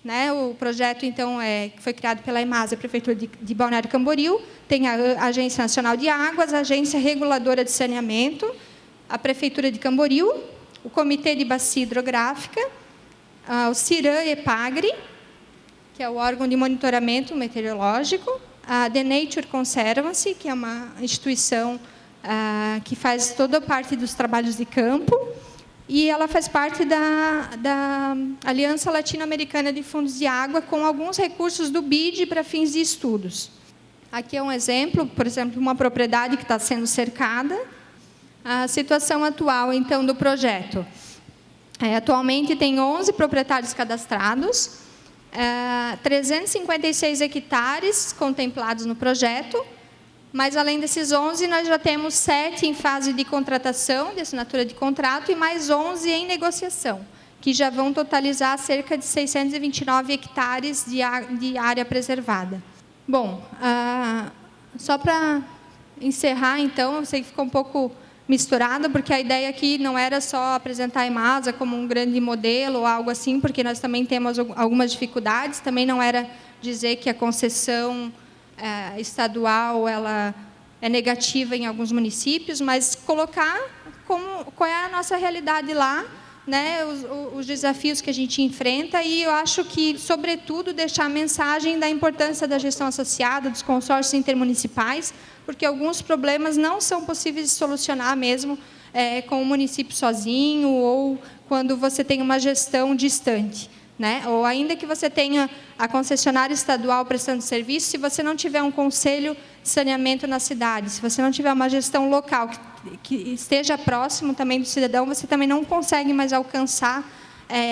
né, o projeto, então, foi criado pela EMASA, a Prefeitura de Balneário Camboriú, tem a Agência Nacional de Águas, a Agência Reguladora de Saneamento, a Prefeitura de Camboriú, o Comitê de Bacia Hidrográfica, o CIRAM EPAGRE, que é o órgão de monitoramento meteorológico, a The Nature Conservancy, que é uma instituição que faz toda a parte dos trabalhos de campo, e ela faz parte da Aliança Latino-Americana de Fundos de Água, com alguns recursos do BID para fins de estudos. Aqui é um exemplo, por exemplo, uma propriedade que está sendo cercada. A situação atual, então, do projeto. Atualmente, tem 11 proprietários cadastrados, 356 hectares contemplados no projeto, mas, além desses 11, nós já temos 7 em fase de contratação, de assinatura de contrato, e mais 11 em negociação, que já vão totalizar cerca de 629 hectares de área preservada. Bom, só para encerrar, então, eu sei que ficou um pouco misturada, porque a ideia aqui não era só apresentar a EMASA como um grande modelo ou algo assim, porque nós também temos algumas dificuldades, também não era dizer que a concessão estadual ela é negativa em alguns municípios, mas colocar qual é a nossa realidade lá, né, os desafios que a gente enfrenta, e eu acho que, sobretudo, deixar a mensagem da importância da gestão associada, dos consórcios intermunicipais, porque alguns problemas não são possíveis de solucionar mesmo com o município sozinho, ou quando você tem uma gestão distante, né? Ou ainda que você tenha a concessionária estadual prestando serviço, se você não tiver um conselho de saneamento na cidade, se você não tiver uma gestão local que esteja próximo também do cidadão, você também não consegue mais alcançar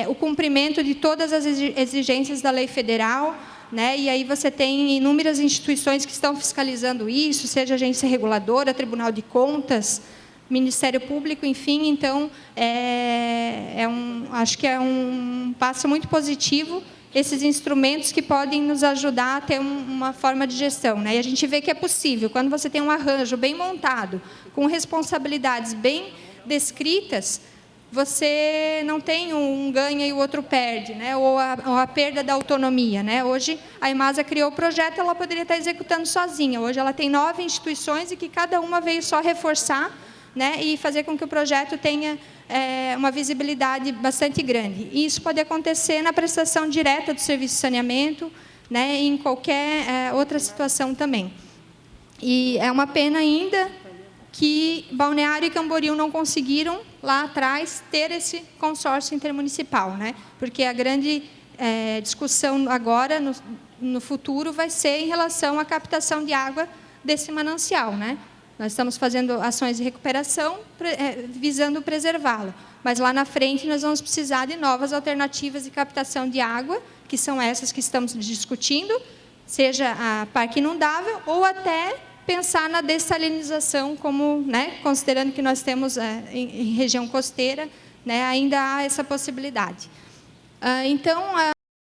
o cumprimento de todas as exigências da lei federal, né? E aí você tem inúmeras instituições que estão fiscalizando isso, seja agência reguladora, Tribunal de Contas, Ministério Público, enfim. Então, acho que é um passo muito positivo esses instrumentos que podem nos ajudar a ter uma forma de gestão, né? E a gente vê que é possível, quando você tem um arranjo bem montado, com responsabilidades bem descritas, você não tem um ganha e o outro perde, né? Ou a perda da autonomia, né? Hoje, a EMASA criou o projeto, ela poderia estar executando sozinha. Hoje, ela tem 9 instituições e que cada uma veio só reforçar, né, e fazer com que o projeto tenha uma visibilidade bastante grande. E isso pode acontecer na prestação direta do serviço de saneamento, né, e em qualquer outra situação também. E é uma pena ainda que Balneário e Camboriú não conseguiram, lá atrás, ter esse consórcio intermunicipal, né? Porque a grande discussão agora, no futuro, vai ser em relação à captação de água desse manancial, né? Nós estamos fazendo ações de recuperação, visando preservá-lo. Mas lá na frente nós vamos precisar de novas alternativas de captação de água, que são essas que estamos discutindo, seja a parque inundável ou até pensar na dessalinização, como, né, considerando que nós temos em região costeira, né, ainda há essa possibilidade. Então,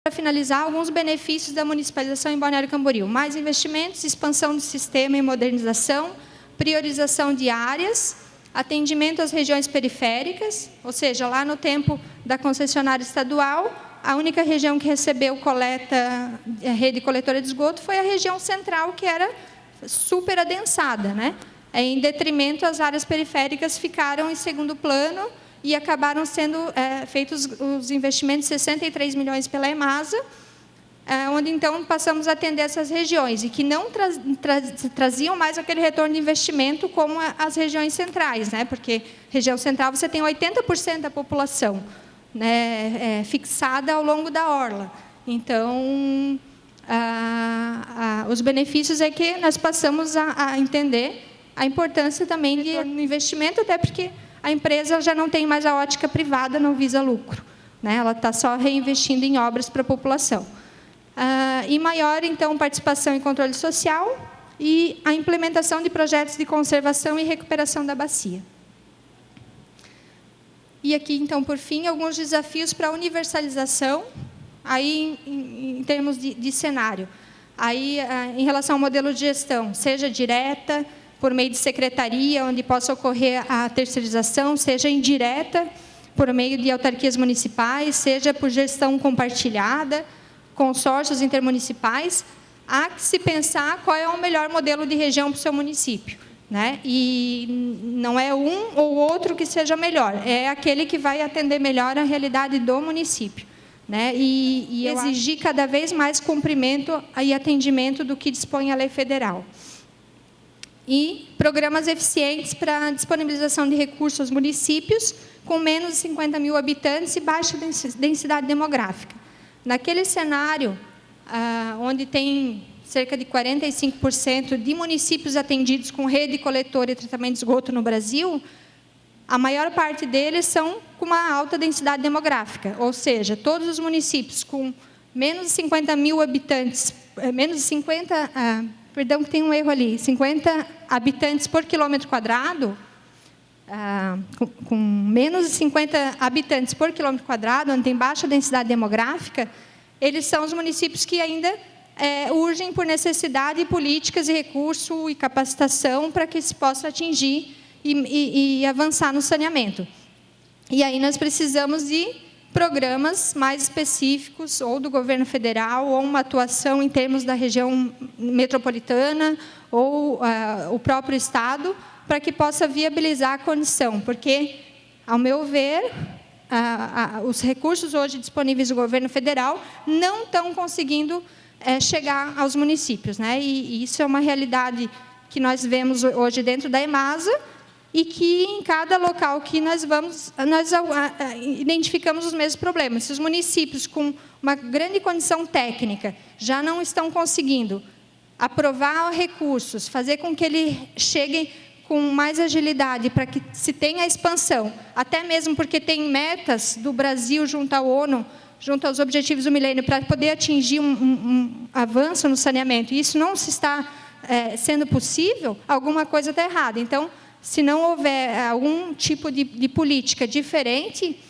para finalizar, alguns benefícios da municipalização em Balneário Camboriú: mais investimentos, expansão do sistema e modernização, priorização de áreas, atendimento às regiões periféricas, ou seja, lá no tempo da concessionária estadual, a única região que recebeu rede coletora de esgoto foi a região central, que era super adensada, né? Em detrimento, as áreas periféricas ficaram em segundo plano e acabaram sendo feitos os investimentos de 63 milhões pela EMASA, onde, então, passamos a atender essas regiões, e que não traziam mais aquele retorno de investimento como as regiões centrais, né? Porque região central você tem 80% da população, né, fixada ao longo da orla. Então, os benefícios é que nós passamos a entender a importância também de investimento, até porque a empresa já não tem mais a ótica privada, não visa lucro, né? Ela está só reinvestindo em obras para a população. E maior, então, participação e controle social e a implementação de projetos de conservação e recuperação da bacia. E aqui, então, por fim, alguns desafios para a universalização, aí em termos de cenário. Aí, em relação ao modelo de gestão, seja direta, por meio de secretaria, onde possa ocorrer a terceirização, seja indireta, por meio de autarquias municipais, seja por gestão compartilhada, consórcios intermunicipais, há que se pensar qual é o melhor modelo de região para o seu município, né? E não é um ou outro que seja melhor, é aquele que vai atender melhor a realidade do município, né? E exigir cada vez mais cumprimento e atendimento do que dispõe a lei federal. E programas eficientes para a disponibilização de recursos aos municípios com menos de 50 mil habitantes e baixa densidade demográfica. Naquele cenário, onde tem cerca de 45% de municípios atendidos com rede coletora e tratamento de esgoto no Brasil, a maior parte deles são com uma alta densidade demográfica, ou seja, todos os municípios com menos de 50 mil habitantes, menos de 50, perdão que tem um erro ali, 50 habitantes por quilômetro quadrado, com menos de 50 habitantes por quilômetro quadrado, onde tem baixa densidade demográfica, eles são os municípios que ainda urgem por necessidade de políticas e recurso e capacitação para que se possa atingir e avançar no saneamento. E aí nós precisamos de programas mais específicos, ou do governo federal, ou uma atuação em termos da região metropolitana, ou o próprio Estado, para que possa viabilizar a condição. Porque, ao meu ver, os recursos hoje disponíveis do governo federal não estão conseguindo chegar aos municípios, né? E isso é uma realidade que nós vemos hoje dentro da EMASA, e que em cada local que nós vamos, nós identificamos os mesmos problemas. Se os municípios com uma grande condição técnica já não estão conseguindo aprovar recursos, fazer com que ele chegue com mais agilidade para que se tenha a expansão, até mesmo porque tem metas do Brasil junto à ONU, junto aos objetivos do milênio, para poder atingir um avanço no saneamento, e isso não se está sendo possível, alguma coisa está errada. Então, se não houver algum tipo de política diferente,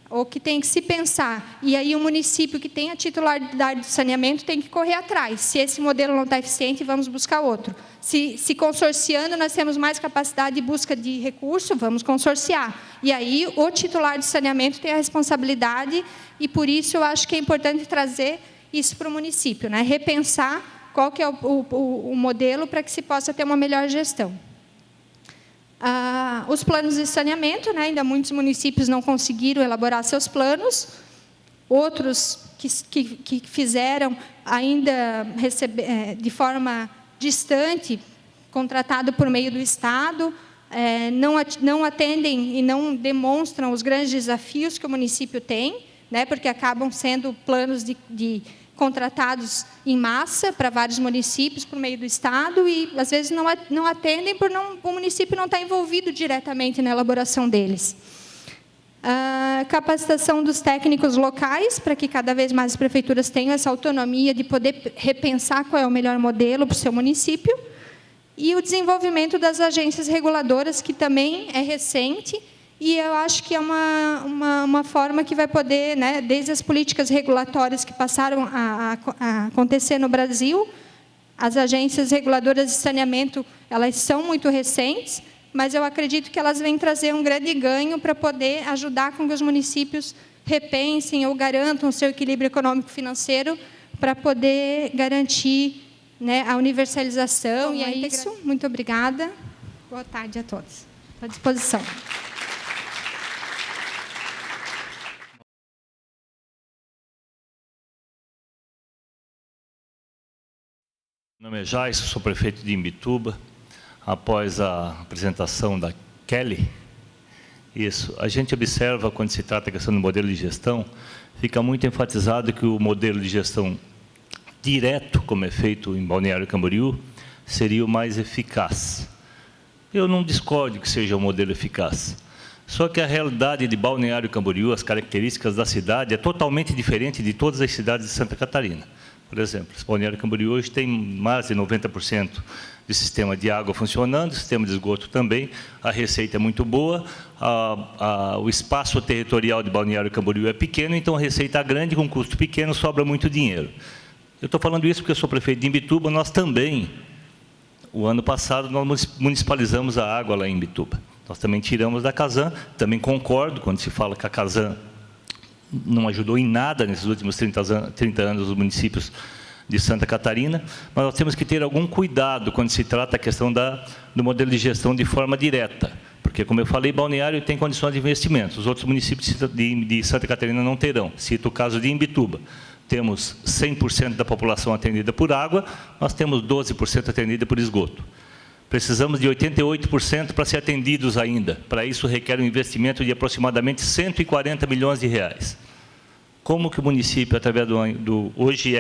ou que tem que se pensar, e aí o município que tem a titularidade do saneamento tem que correr atrás. Se esse modelo não está eficiente, vamos buscar outro. Se consorciando, nós temos mais capacidade de busca de recurso, vamos consorciar. E aí o titular de saneamento tem a responsabilidade, e por isso eu acho que é importante trazer isso para o município, né? Repensar qual que é o modelo para que se possa ter uma melhor gestão. Os planos de saneamento, né, ainda muitos municípios não conseguiram elaborar seus planos, outros que fizeram ainda de forma distante, contratado por meio do Estado, não atendem e não demonstram os grandes desafios que o município tem, né, porque acabam sendo planos contratados em massa para vários municípios por meio do Estado e, às vezes, não atendem por o município não estar envolvido diretamente na elaboração deles. A capacitação dos técnicos locais, para que cada vez mais as prefeituras tenham essa autonomia de poder repensar qual é o melhor modelo para o seu município. E o desenvolvimento das agências reguladoras, que também é recente, e eu acho que é uma forma que vai poder, né, desde as políticas regulatórias que passaram a acontecer no Brasil, as agências reguladoras de saneamento, elas são muito recentes, mas eu acredito que elas vêm trazer um grande ganho para poder ajudar com que os municípios repensem ou garantam o seu equilíbrio econômico-financeiro para poder garantir, né, a universalização. E é isso. Muito obrigada. Boa tarde a todos. Estou à disposição. Meu nome é Jaisso, sou prefeito de Imbituba. Após a apresentação da Kelly, a gente observa, quando se trata da questão do modelo de gestão, fica muito enfatizado que o modelo de gestão direto, como é feito em Balneário Camboriú, seria o mais eficaz. Eu não discordo que seja um modelo eficaz. Só que a realidade de Balneário Camboriú, as características da cidade, é totalmente diferente de todas as cidades de Santa Catarina. Por exemplo, Balneário Camboriú hoje tem mais de 90% de sistema de água funcionando, sistema de esgoto também, a receita é muito boa, o espaço territorial de Balneário Camboriú é pequeno, então a receita é grande, com custo pequeno, sobra muito dinheiro. Eu estou falando isso porque eu sou prefeito de Imbituba, nós também, o ano passado, nós municipalizamos a água lá em Imbituba. Nós também tiramos da Casan, também concordo quando se fala que a Casan não ajudou em nada nesses últimos 30 anos os municípios de Santa Catarina, mas nós temos que ter algum cuidado quando se trata a questão do modelo de gestão de forma direta, porque, como eu falei, Balneário tem condições de investimento, os outros municípios de Santa Catarina não terão. Cito o caso de Imbituba, temos 100% da população atendida por água, nós temos 12% atendida por esgoto. Precisamos de 88% para ser atendidos ainda. Para isso, requer um investimento de aproximadamente 140 milhões de reais. Como que o município, através hoje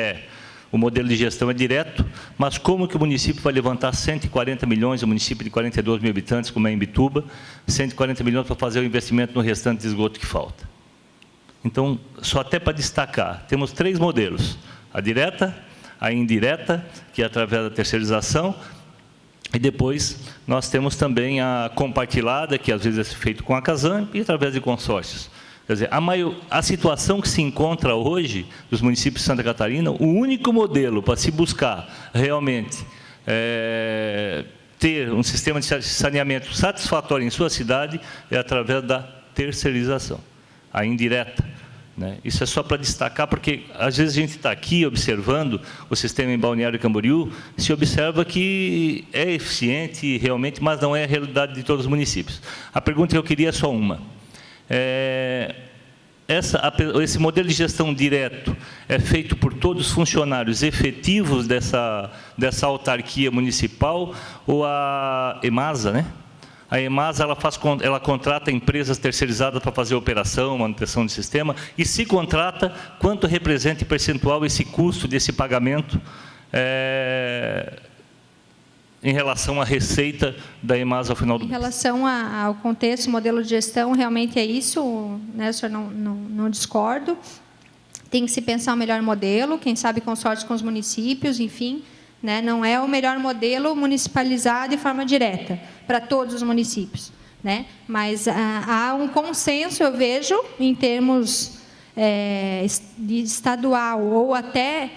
o modelo de gestão é direto, mas como que o município vai levantar 140 milhões, o município de 42 mil habitantes, como é Imbituba, 140 milhões para fazer o investimento no restante de esgoto que falta? Então, só até para destacar, temos 3 modelos: a direta, a indireta, que é através da terceirização, e depois nós temos também a compartilhada, que às vezes é feito com a Casan, e através de consórcios. Quer dizer, a situação que se encontra hoje dos municípios de Santa Catarina, o único modelo para se buscar realmente ter um sistema de saneamento satisfatório em sua cidade é através da terceirização, a indireta. Né? Isso é só para destacar, porque às vezes a gente está aqui observando o sistema em Balneário Camboriú, se observa que é eficiente realmente, mas não é a realidade de todos os municípios. A pergunta que eu queria é só uma. Esse modelo de gestão direto é feito por todos os funcionários efetivos dessa autarquia municipal, ou a EMASA, né? A EMASA ela contrata empresas terceirizadas para fazer a operação, manutenção do sistema, e se contrata, quanto representa em percentual esse custo desse pagamento em relação à receita da EMASA ao final do mês? Em relação ao contexto, modelo de gestão, realmente é isso, né, o senhor não discordo. Tem que se pensar o melhor modelo, quem sabe consórcio com os municípios, enfim, né, não é o melhor modelo municipalizar de forma direta para todos os municípios, né, mas há um consenso, eu vejo, em termos de estadual ou até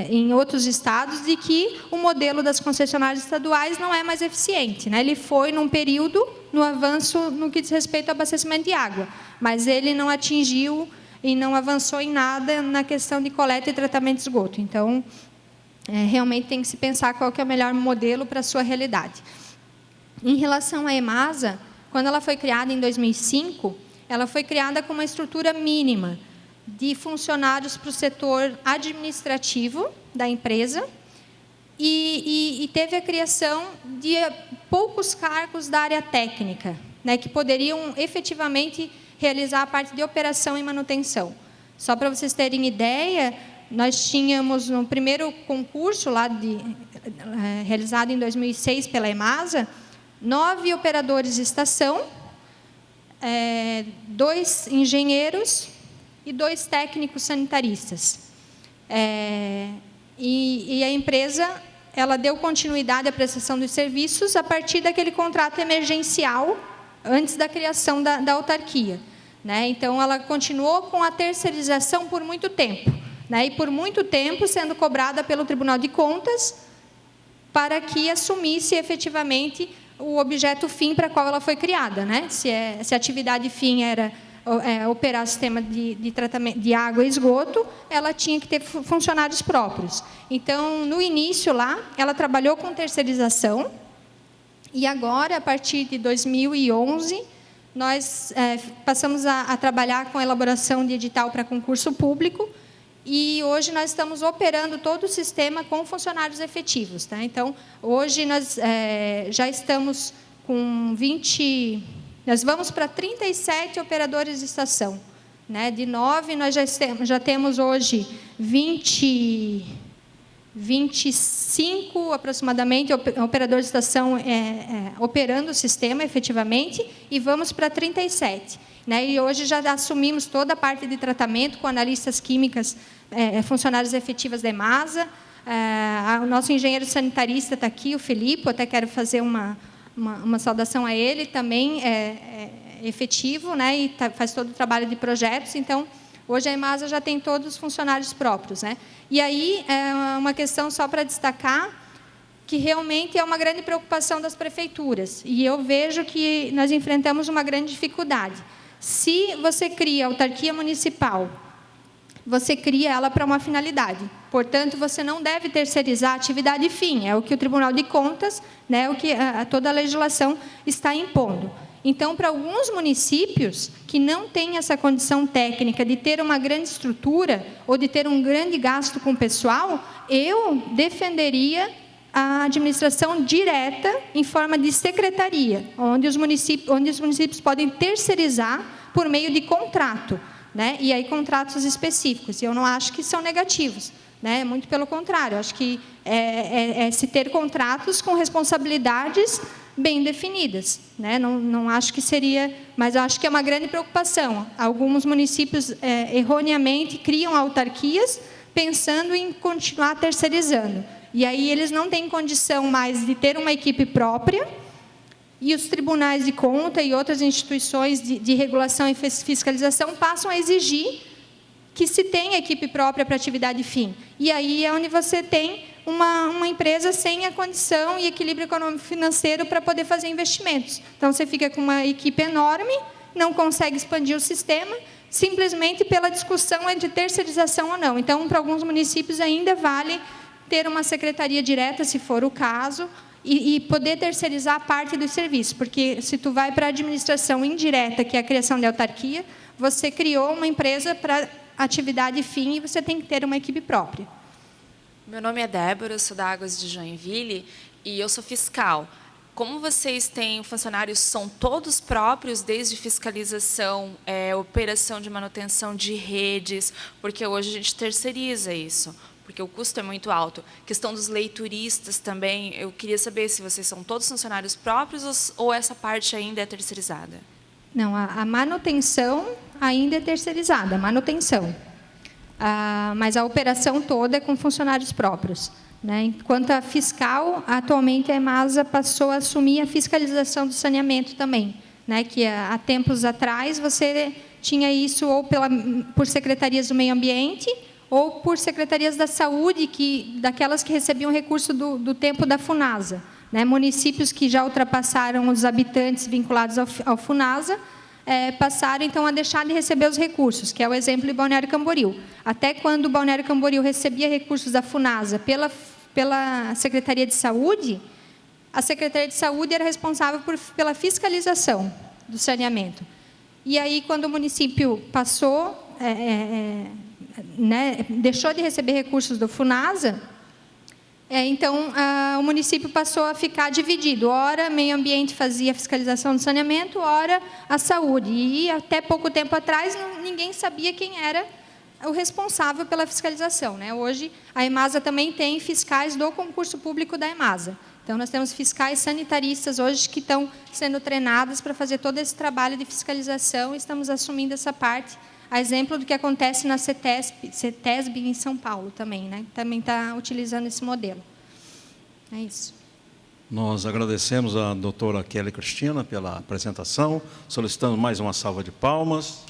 em outros estados, de que o modelo das concessionárias estaduais não é mais eficiente, né? Ele foi, num período, no avanço no que diz respeito ao abastecimento de água, mas ele não atingiu e não avançou em nada na questão de coleta e tratamento de esgoto. Então, realmente tem que se pensar qual que é o melhor modelo para a sua realidade. Em relação à EMASA, quando ela foi criada em 2005, ela foi criada com uma estrutura mínima de funcionários para o setor administrativo da empresa e teve a criação de poucos cargos da área técnica, né, que poderiam efetivamente realizar a parte de operação e manutenção. Só para vocês terem ideia, nós tínhamos no primeiro concurso lá realizado em 2006 pela EMASA, 9 operadores de estação, 2 engenheiros e 2 técnicos sanitaristas. E a empresa ela deu continuidade à prestação dos serviços a partir daquele contrato emergencial antes da criação da autarquia, né? Então, ela continuou com a terceirização por muito tempo, né? E por muito tempo sendo cobrada pelo Tribunal de Contas para que assumisse efetivamente o objeto fim para qual ela foi criada, né? Se a atividade fim era operar sistema de tratamento de água e esgoto, ela tinha que ter funcionários próprios. Então, no início lá, ela trabalhou com terceirização e agora, a partir de 2011, nós passamos a trabalhar com a elaboração de edital para concurso público e hoje nós estamos operando todo o sistema com funcionários efetivos, tá? Então, hoje nós já estamos com 20... Nós vamos para 37 operadores de estação, né? De 9, nós já temos hoje 25 aproximadamente operadores de estação operando o sistema efetivamente e vamos para 37. Né? E hoje já assumimos toda a parte de tratamento com analistas químicas, funcionários efetivas da EMASA. O nosso engenheiro sanitarista está aqui, o Felipe, eu até quero fazer uma saudação a ele, também é efetivo, né, e faz todo o trabalho de projetos. Então, hoje a EMASA já tem todos os funcionários próprios, né? E aí, uma questão só para destacar, que realmente é uma grande preocupação das prefeituras, e eu vejo que nós enfrentamos uma grande dificuldade. Se você cria a autarquia municipal, você cria ela para uma finalidade. Portanto, você não deve terceirizar a atividade fim. É o que o Tribunal de Contas, né, o que toda a legislação está impondo. Então, para alguns municípios que não têm essa condição técnica de ter uma grande estrutura ou de ter um grande gasto com o pessoal, eu defenderia a administração direta em forma de secretaria, onde os municípios podem terceirizar por meio de contrato, né? E aí contratos específicos. E eu não acho que são negativos, né? Muito pelo contrário, acho que se ter contratos com responsabilidades bem definidas, né? Não acho que seria, mas acho que é uma grande preocupação. Alguns municípios erroneamente criam autarquias pensando em continuar terceirizando. E aí eles não têm condição mais de ter uma equipe própria, e os tribunais de conta e outras instituições de regulação e fiscalização passam a exigir que se tenha equipe própria para atividade fim. E aí é onde você tem uma empresa sem a condição e equilíbrio econômico-financeiro para poder fazer investimentos. Então, você fica com uma equipe enorme, não consegue expandir o sistema, simplesmente pela discussão entre terceirização ou não. Então, para alguns municípios ainda vale ter uma secretaria direta, se for o caso, e poder terceirizar parte do serviço, porque se tu vai para a administração indireta, que é a criação de autarquia, você criou uma empresa para atividade fim e você tem que ter uma equipe própria. Meu nome é Débora, eu sou da Águas de Joinville e eu sou fiscal. Como vocês têm funcionários, são todos próprios, desde fiscalização, operação de manutenção de redes, porque hoje a gente terceiriza isso, porque o custo é muito alto. Questão dos leituristas também, eu queria saber se vocês são todos funcionários próprios ou essa parte ainda é terceirizada. Não, a manutenção ainda é terceirizada, a manutenção. Mas a operação toda é com funcionários próprios, né? Enquanto a fiscal, atualmente a EMASA passou a assumir a fiscalização do saneamento também, né? Que há tempos atrás você tinha isso ou por secretarias do meio ambiente ou por secretarias da saúde, daquelas que recebiam recurso do tempo da FUNASA, né? Municípios que já ultrapassaram os habitantes vinculados ao FUNASA, passaram, então, a deixar de receber os recursos, que é o exemplo de Balneário Camboriú. Até quando o Balneário Camboriú recebia recursos da FUNASA pela Secretaria de Saúde, a Secretaria de Saúde era responsável pela fiscalização do saneamento. E aí, quando o município passou, deixou de receber recursos do FUNASA, então, o município passou a ficar dividido. Ora, meio ambiente fazia a fiscalização do saneamento, ora, a saúde. E, até pouco tempo atrás, ninguém sabia quem era o responsável pela fiscalização. Hoje, a EMASA também tem fiscais do concurso público da EMASA. Então, nós temos fiscais sanitaristas hoje que estão sendo treinadas para fazer todo esse trabalho de fiscalização e estamos assumindo essa parte, a exemplo do que acontece na CETESB em São Paulo também, também está utilizando esse modelo. É isso. Nós agradecemos a doutora Kelly Cristina pela apresentação, solicitando mais uma salva de palmas.